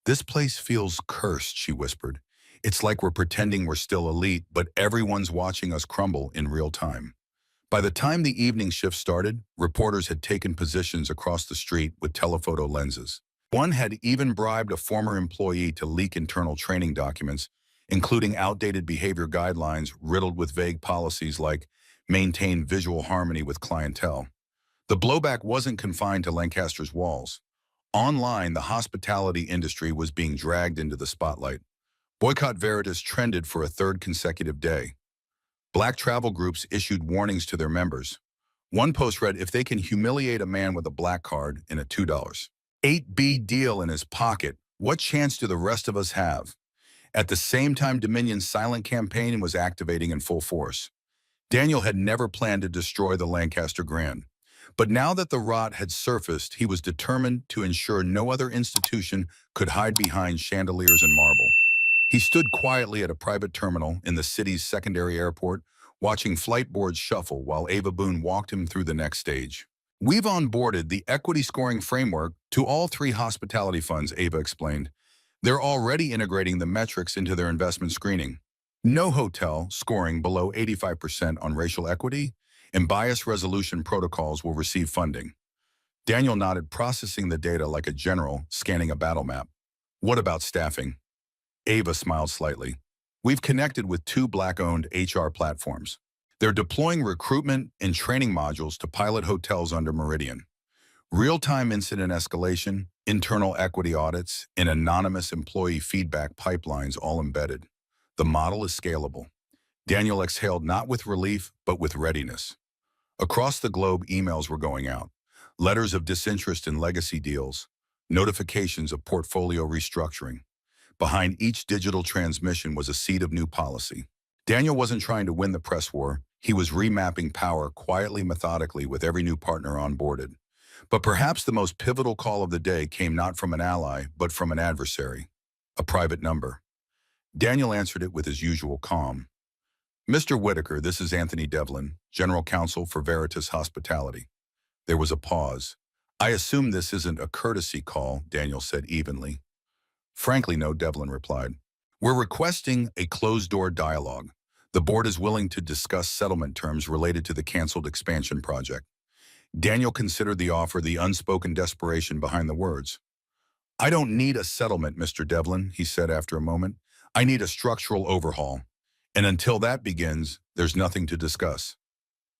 This place feels cursed, she whispered. It's like we're pretending we're still elite, but everyone's watching us crumble in real time. By the time the evening shift started, reporters had taken positions across the street with telephoto lenses. One had even bribed a former employee to leak internal training documents, including outdated behavior guidelines riddled with vague policies like maintain visual harmony with clientele. The blowback wasn't confined to Lancaster's walls. Online, the hospitality industry was being dragged into the spotlight. Boycott Veritas trended for a 3rd consecutive day. Black travel groups issued warnings to their members. One post read, if they can humiliate a man with a black card in a $2.8b deal in his pocket, what chance do the rest of us have? At the same time, Dominion's silent campaign was activating in full force. Daniel had never planned to destroy the Lancaster Grand. But now that the rot had surfaced, he was determined to ensure no other institution could hide behind chandeliers and marble. He stood quietly at a private terminal in the city's secondary airport, watching flight boards shuffle while Ava Boone walked him through the next stage. We've onboarded the equity scoring framework to all 3 hospitality funds, Ava explained. They're already integrating the metrics into their investment screening. No hotel scoring below 85% on racial equity and bias resolution protocols will receive funding. Daniel nodded, processing the data like a general scanning a battle map. What about staffing? Ava smiled slightly. We've connected with two Black-owned HR platforms. They're deploying recruitment and training modules to pilot hotels under Meridian. Real-time incident escalation, internal equity audits, and anonymous employee feedback pipelines all embedded. The model is scalable. Daniel exhaled not with relief, but with readiness. Across the globe, emails were going out. Letters of disinterest in legacy deals, notifications of portfolio restructuring. Behind each digital transmission was a seed of new policy. Daniel wasn't trying to win the press war. He was remapping power quietly, methodically, with every new partner onboarded. But perhaps the most pivotal call of the day came not from an ally, but from an adversary. A private number. Daniel answered it with his usual calm. Mr. Whitaker, this is Anthony Devlin, General Counsel for Veritas Hospitality. There was a pause. I assume this isn't a courtesy call, Daniel said evenly. Frankly, no, Devlin replied. We're requesting a closed-door dialogue. The board is willing to discuss settlement terms related to the canceled expansion project. Daniel considered the offer, the unspoken desperation behind the words. I don't need a settlement, Mr. Devlin, he said after a moment. I need a structural overhaul. And until that begins, there's nothing to discuss.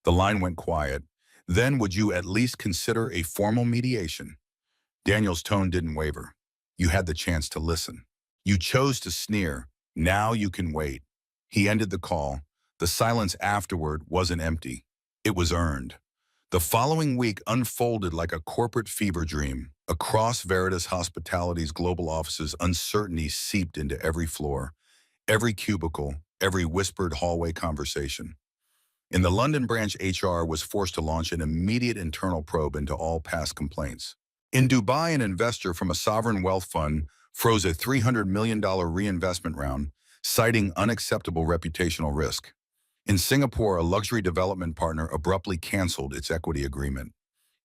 The line went quiet. Then would you at least consider a formal mediation? Daniel's tone didn't waver. You had the chance to listen. You chose to sneer. Now you can wait. He ended the call. The silence afterward wasn't empty. It was earned. The following week unfolded like a corporate fever dream. Across Veritas Hospitality's global offices, uncertainty seeped into every floor, every cubicle, every whispered hallway conversation. In the London branch, HR was forced to launch an immediate internal probe into all past complaints. In Dubai, an investor from a sovereign wealth fund froze a $300 million reinvestment round, citing unacceptable reputational risk. In Singapore, a luxury development partner abruptly canceled its equity agreement.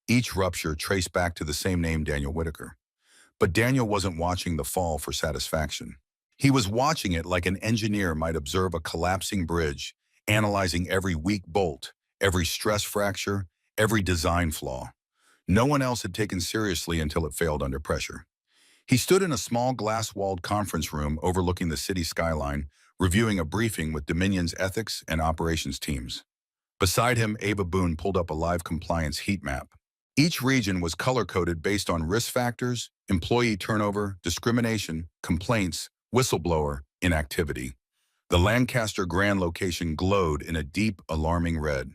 Each rupture traced back to the same name, Daniel Whitaker. But Daniel wasn't watching the fall for satisfaction. He was watching it like an engineer might observe a collapsing bridge, analyzing every weak bolt, every stress fracture, every design flaw. No one else had taken seriously until it failed under pressure. He stood in a small glass-walled conference room overlooking the city skyline, reviewing a briefing with Dominion's ethics and operations teams. Beside him, Ava Boone pulled up a live compliance heat map. Each region was color-coded based on risk factors, employee turnover, discrimination, complaints, whistleblower, inactivity. The Lancaster Grand location glowed in a deep, alarming red.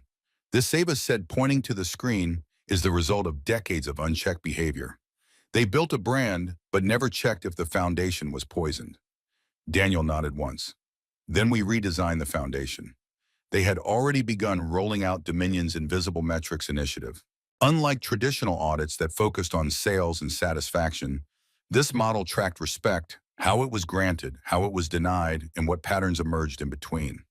This, Ava said, pointing to the screen, is the result of decades of unchecked behavior. They built a brand, but never checked if the foundation was poisoned. Daniel nodded once. Then we redesigned the foundation. They had already begun rolling out Dominion's Invisible Metrics initiative. Unlike traditional audits that focused on sales and satisfaction, this model tracked respect, how it was granted, how it was denied, and what patterns emerged in between.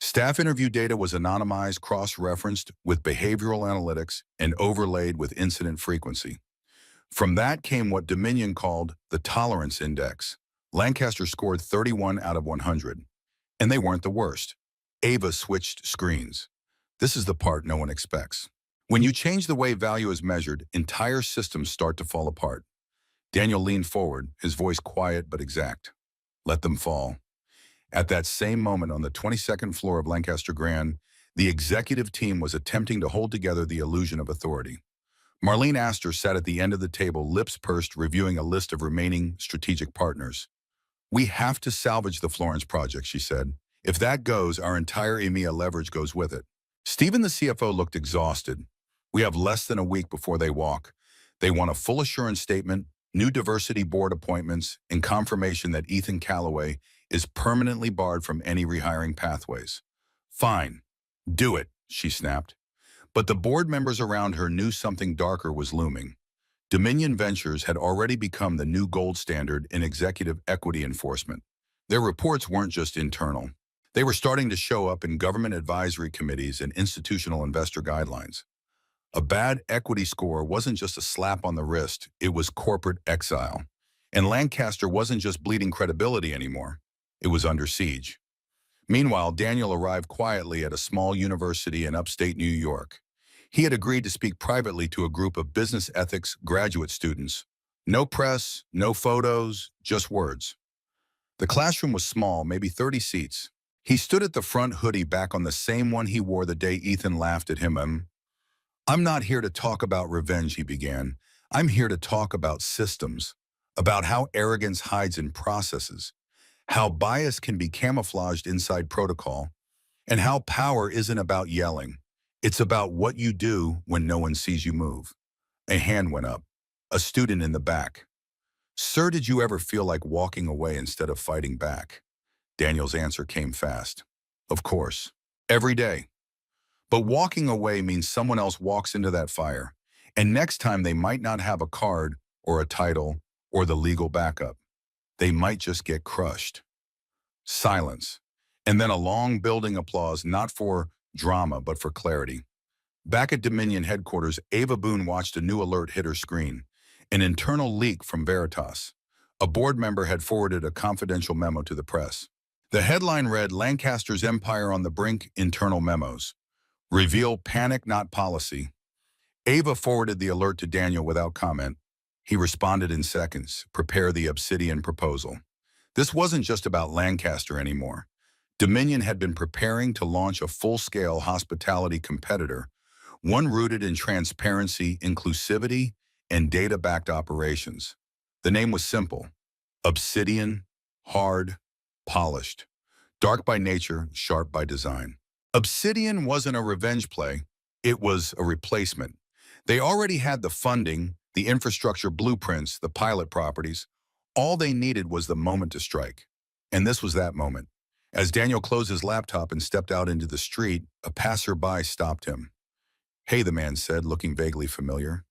Staff interview data was anonymized, cross-referenced with behavioral analytics, and overlaid with incident frequency. From that came what Dominion called the tolerance index. Lancaster scored 31 out of 100. And they weren't the worst. Ava switched screens. This is the part no one expects. When you change the way value is measured, entire systems start to fall apart. Daniel leaned forward, his voice quiet but exact. Let them fall. At that same moment on the 22nd floor of Lancaster Grand, the executive team was attempting to hold together the illusion of authority. Marlene Astor sat at the end of the table, lips pursed, reviewing a list of remaining strategic partners. We have to salvage the Florence project, she said. If that goes, our entire EMEA leverage goes with it. Stephen, the CFO, looked exhausted. We have less than a week before they walk. They want a full assurance statement, new diversity board appointments, and confirmation that Ethan Callaway is permanently barred from any rehiring pathways. Fine. Do it, she snapped. But the board members around her knew something darker was looming. Dominion Ventures had already become the new gold standard in executive equity enforcement. Their reports weren't just internal. They were starting to show up in government advisory committees and institutional investor guidelines. A bad equity score wasn't just a slap on the wrist, it was corporate exile. And Lancaster wasn't just bleeding credibility anymore. It was under siege. Meanwhile, Daniel arrived quietly at a small university in upstate New York. He had agreed to speak privately to a group of business ethics graduate students. No press, no photos, just words. The classroom was small, maybe 30 seats. He stood at the front, hoodie back on the same one he wore the day Ethan laughed at him. I'm not here to talk about revenge, he began. I'm here to talk about systems, about how arrogance hides in processes, how bias can be camouflaged inside protocol, and how power isn't about yelling. It's about what you do when no one sees you move. A hand went up. A student in the back. Sir, did you ever feel like walking away instead of fighting back? Daniel's answer came fast. Of course. Every day. But walking away means someone else walks into that fire. And next time they might not have a card or a title or the legal backup. They might just get crushed. Silence. And then a long building applause, not for drama, but for clarity. Back at Dominion headquarters, Ava Boone watched a new alert hit her screen. An internal leak from Veritas. A board member had forwarded a confidential memo to the press. The headline read, Lancaster's Empire on the Brink, Internal Memos. Reveal panic, not policy. Ava forwarded the alert to Daniel without comment. He responded in seconds, prepare the Obsidian proposal. This wasn't just about Lancaster anymore. Dominion had been preparing to launch a full-scale hospitality competitor, one rooted in transparency, inclusivity, and data-backed operations. The name was simple. Obsidian, hard, polished. Dark by nature, sharp by design. Obsidian wasn't a revenge play. It was a replacement. They already had the funding, the infrastructure blueprints, the pilot properties. All they needed was the moment to strike. And this was that moment. As Daniel closed his laptop and stepped out into the street, a passerby stopped him. Hey, the man said, looking vaguely familiar.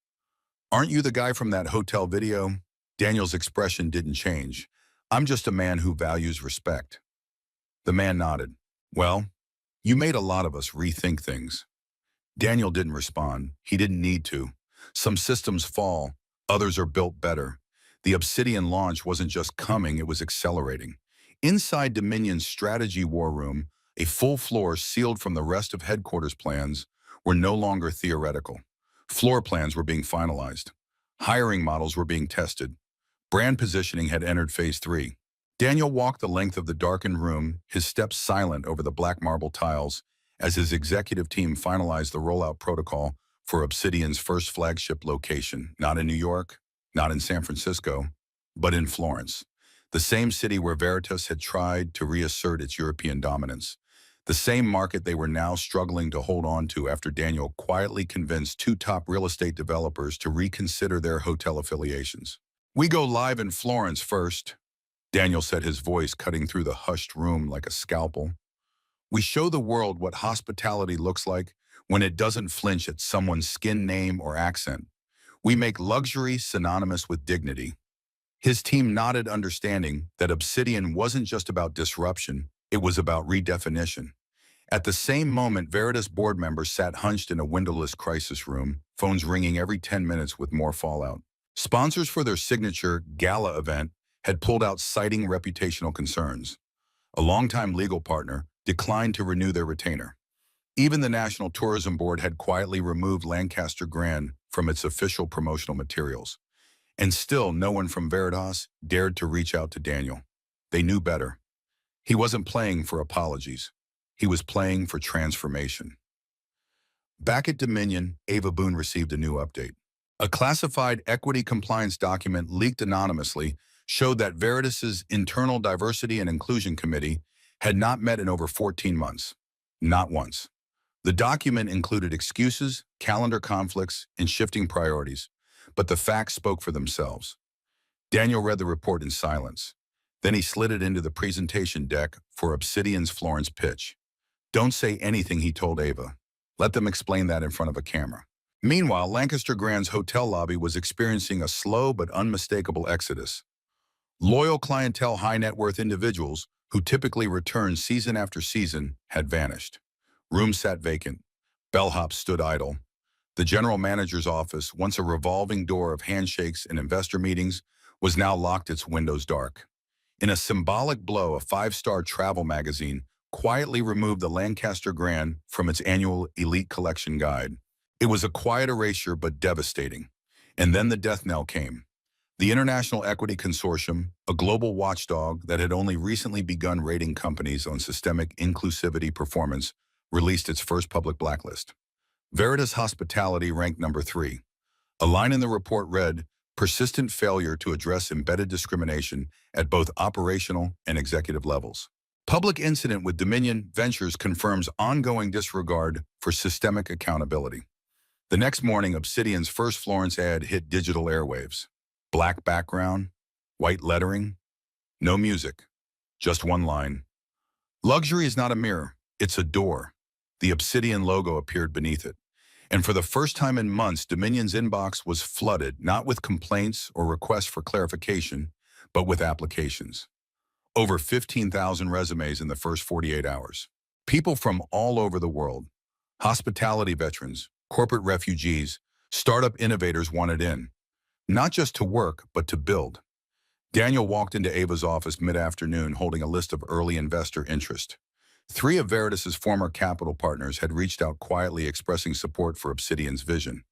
Aren't you the guy from that hotel video? Daniel's expression didn't change. I'm just a man who values respect. The man nodded. Well, you made a lot of us rethink things. Daniel didn't respond. He didn't need to. Some systems fall, others are built better. The Obsidian launch wasn't just coming, it was accelerating. Inside Dominion's strategy war room, a full floor sealed from the rest of headquarters plans were no longer theoretical. Floor plans were being finalized. Hiring models were being tested. Brand positioning had entered phase 3. Daniel walked the length of the darkened room, his steps silent over the black marble tiles, as his executive team finalized the rollout protocol for Obsidian's first flagship location, not in New York, not in San Francisco, but in Florence, the same city where Veritas had tried to reassert its European dominance, the same market they were now struggling to hold on to after Daniel quietly convinced 2 top real estate developers to reconsider their hotel affiliations. We go live in Florence first, Daniel said, his voice cutting through the hushed room like a scalpel. We show the world what hospitality looks like when it doesn't flinch at someone's skin name or accent. We make luxury synonymous with dignity. His team nodded, understanding that Obsidian wasn't just about disruption, it was about redefinition. At the same moment, Veritas board members sat hunched in a windowless crisis room, phones ringing every 10 minutes with more fallout. Sponsors for their signature gala event had pulled out, citing reputational concerns. A longtime legal partner declined to renew their retainer. Even the National Tourism Board had quietly removed Lancaster Grand from its official promotional materials. And still, no one from Veritas dared to reach out to Daniel. They knew better. He wasn't playing for apologies. He was playing for transformation. Back at Dominion, Ava Boone received a new update. A classified equity compliance document leaked anonymously showed that Veritas's internal diversity and inclusion committee had not met in over 14 months. Not once. The document included excuses, calendar conflicts, and shifting priorities, but the facts spoke for themselves. Daniel read the report in silence. Then he slid it into the presentation deck for Obsidian's Florence pitch. Don't say anything, he told Ava. Let them explain that in front of a camera. Meanwhile, Lancaster Grand's hotel lobby was experiencing a slow but unmistakable exodus. Loyal clientele, high net worth individuals who typically return season after season had vanished. Rooms sat vacant. Bellhops stood idle. The general manager's office, once a revolving door of handshakes and investor meetings, was now locked, its windows dark. In a symbolic blow, a 5-star travel magazine quietly removed the Lancaster Grand from its annual Elite Collection guide. It was a quiet erasure, but devastating. And then the death knell came. The International Equity Consortium, a global watchdog that had only recently begun rating companies on systemic inclusivity performance, released its first public blacklist. Veritas Hospitality ranked number 3. A line in the report read, "Persistent failure to address embedded discrimination at both operational and executive levels." Public incident with Dominion Ventures confirms ongoing disregard for systemic accountability. The next morning, Obsidian's first Florence ad hit digital airwaves. Black background, white lettering, no music, just one line. "Luxury is not a mirror, it's a door." The Obsidian logo appeared beneath it. And for the first time in months, Dominion's inbox was flooded, not with complaints or requests for clarification, but with applications. Over 15,000 resumes in the first 48 hours. People from all over the world. Hospitality veterans, corporate refugees, startup innovators wanted in. Not just to work, but to build. Daniel walked into Ava's office mid-afternoon holding a list of early investor interest. 3 of Veritas's former capital partners had reached out quietly expressing support for Obsidian's vision.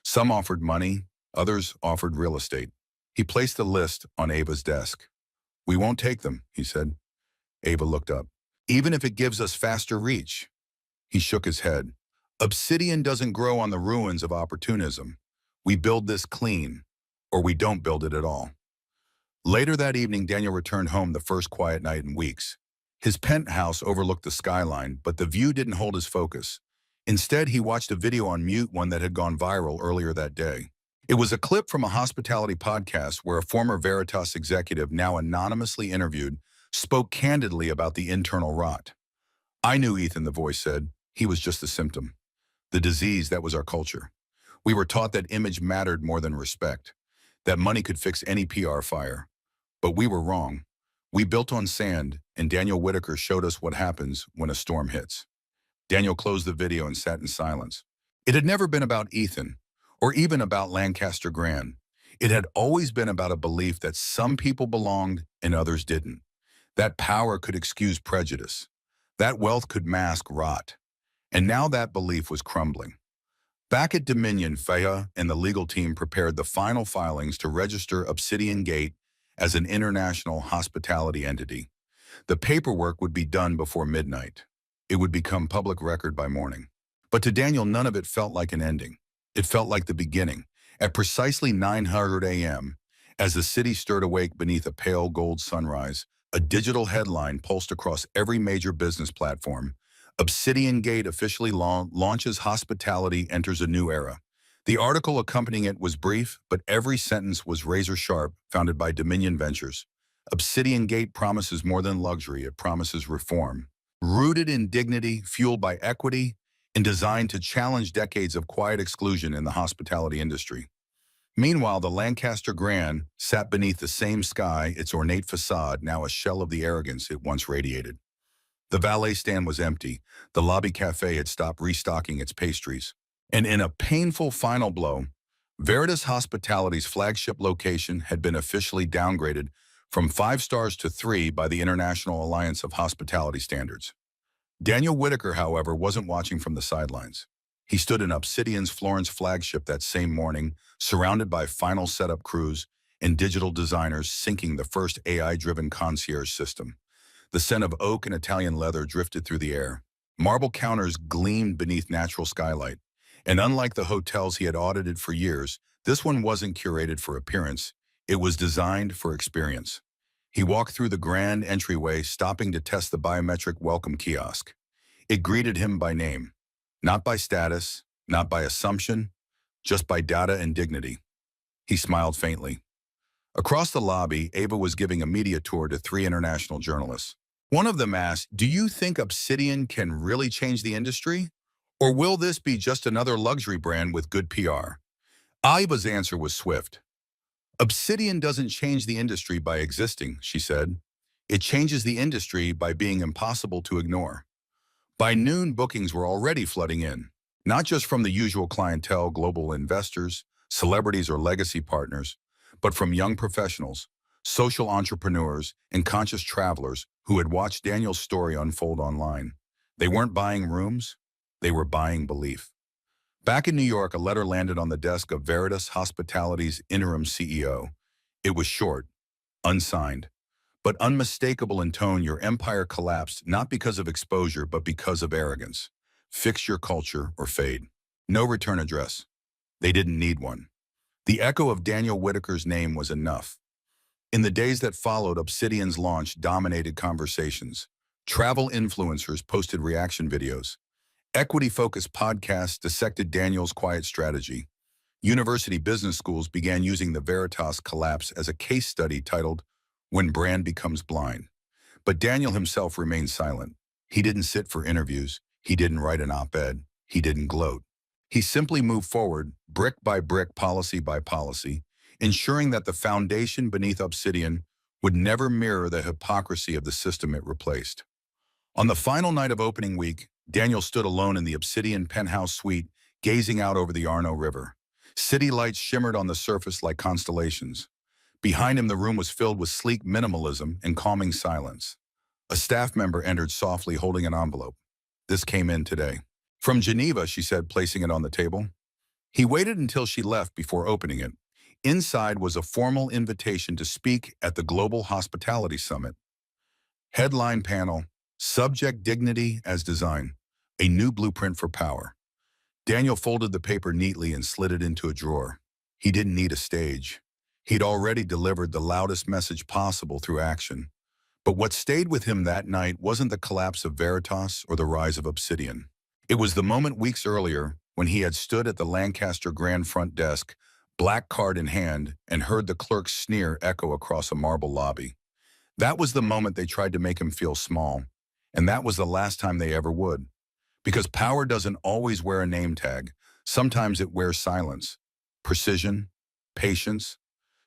Some offered money, others offered real estate. He placed the list on Ava's desk. "We won't take them," he said. Ava looked up. "Even if it gives us faster reach." He shook his head. "Obsidian doesn't grow on the ruins of opportunism. We build this clean, or we don't build it at all." Later that evening, Daniel returned home the first quiet night in weeks. His penthouse overlooked the skyline, but the view didn't hold his focus. Instead, he watched a video on mute, one that had gone viral earlier that day. It was a clip from a hospitality podcast where a former Veritas executive, now anonymously interviewed, spoke candidly about the internal rot. "I knew Ethan," the voice said. "He was just a symptom. The disease that was our culture. We were taught that image mattered more than respect, that money could fix any PR fire. But we were wrong. We built on sand, and Daniel Whitaker showed us what happens when a storm hits." Daniel closed the video and sat in silence. It had never been about Ethan, or even about Lancaster Grand. It had always been about a belief that some people belonged and others didn't. That power could excuse prejudice. That wealth could mask rot. And now that belief was crumbling. Back at Dominion, Faya and the legal team prepared the final filings to register Obsidian Gate as an international hospitality entity. The paperwork would be done before midnight. It would become public record by morning. But to Daniel, none of it felt like an ending. It felt like the beginning. At precisely 900 a.m., as the city stirred awake beneath a pale gold sunrise, a digital headline pulsed across every major business platform. "Obsidian Gate officially launches hospitality enters a new era." The article accompanying it was brief, but every sentence was razor sharp, founded by Dominion Ventures. "Obsidian Gate promises more than luxury, it promises reform. Rooted in dignity, fueled by equity, and designed to challenge decades of quiet exclusion in the hospitality industry." Meanwhile, the Lancaster Grand sat beneath the same sky, its ornate facade now a shell of the arrogance it once radiated. The valet stand was empty. The lobby cafe had stopped restocking its pastries. And in a painful final blow, Veritas Hospitality's flagship location had been officially downgraded from 5 stars to 3 by the International Alliance of Hospitality Standards. Daniel Whitaker, however, wasn't watching from the sidelines. He stood in Obsidian's Florence flagship that same morning, surrounded by final setup crews and digital designers syncing the first AI-driven concierge system. The scent of oak and Italian leather drifted through the air. Marble counters gleamed beneath natural skylight. And unlike the hotels he had audited for years, this one wasn't curated for appearance. It was designed for experience. He walked through the grand entryway, stopping to test the biometric welcome kiosk. It greeted him by name. Not by status, not by assumption, just by data and dignity. He smiled faintly. Across the lobby, Ava was giving a media tour to 3 international journalists. One of them asked, "Do you think Obsidian can really change the industry? Or will this be just another luxury brand with good PR?" Ava's answer was swift. "Obsidian doesn't change the industry by existing," she said. "It changes the industry by being impossible to ignore." By noon, bookings were already flooding in, not just from the usual clientele, global investors, celebrities, or legacy partners, but from young professionals, social entrepreneurs, and conscious travelers who had watched Daniel's story unfold online. They weren't buying rooms, they were buying belief. Back in New York, a letter landed on the desk of Veritas Hospitality's interim CEO. It was short, unsigned, but unmistakable in tone. Your empire collapsed not because of exposure, but because of arrogance. Fix your culture or fade. No return address. They didn't need one. The echo of Daniel Whitaker's name was enough. In the days that followed, Obsidian's launch dominated conversations. Travel influencers posted reaction videos. Equity-focused podcasts dissected Daniel's quiet strategy. University business schools began using the Veritas collapse as a case study titled, "When Brand Becomes Blind." But Daniel himself remained silent. He didn't sit for interviews. He didn't write an op-ed. He didn't gloat. He simply moved forward, brick by brick, policy by policy, ensuring that the foundation beneath Obsidian would never mirror the hypocrisy of the system it replaced. On the final night of opening week, Daniel stood alone in the Obsidian penthouse suite, gazing out over the Arno River. City lights shimmered on the surface like constellations. Behind him, the room was filled with sleek minimalism and calming silence. A staff member entered softly, holding an envelope. "This came in today." "From Geneva," she said, placing it on the table. He waited until she left before opening it. Inside was a formal invitation to speak at the Global Hospitality Summit. Headline panel, "Subject Dignity as Design, a New Blueprint for Power." Daniel folded the paper neatly and slid it into a drawer. He didn't need a stage. He'd already delivered the loudest message possible through action. But what stayed with him that night wasn't the collapse of Veritas or the rise of Obsidian. It was the moment weeks earlier when he had stood at the Lancaster Grand front desk, black card in hand, and heard the clerk's sneer echo across a marble lobby. That was the moment they tried to make him feel small, and that was the last time they ever would. Because power doesn't always wear a name tag. Sometimes it wears silence, precision, patience.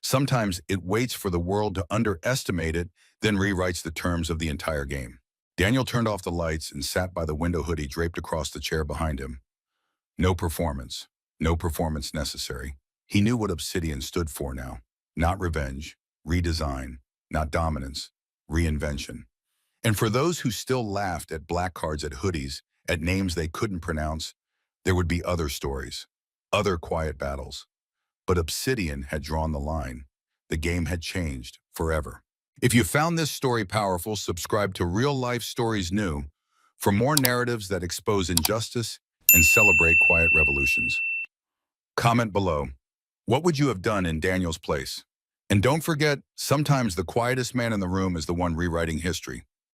Sometimes it waits for the world to underestimate it, then rewrites the terms of the entire game. Daniel turned off the lights and sat by the window hoodie draped across the chair behind him. No performance. No performance necessary. He knew what Obsidian stood for now. Not revenge, redesign. Not dominance, reinvention. And for those who still laughed at black cards, at hoodies, at names they couldn't pronounce, there would be other stories, other quiet battles. But Obsidian had drawn the line. The game had changed forever. If you found this story powerful, subscribe to Real Life Stories New for more narratives that expose injustice and celebrate quiet revolutions. Comment below. What would you have done in Daniel's place? And don't forget, sometimes the quietest man in the room is the one rewriting history.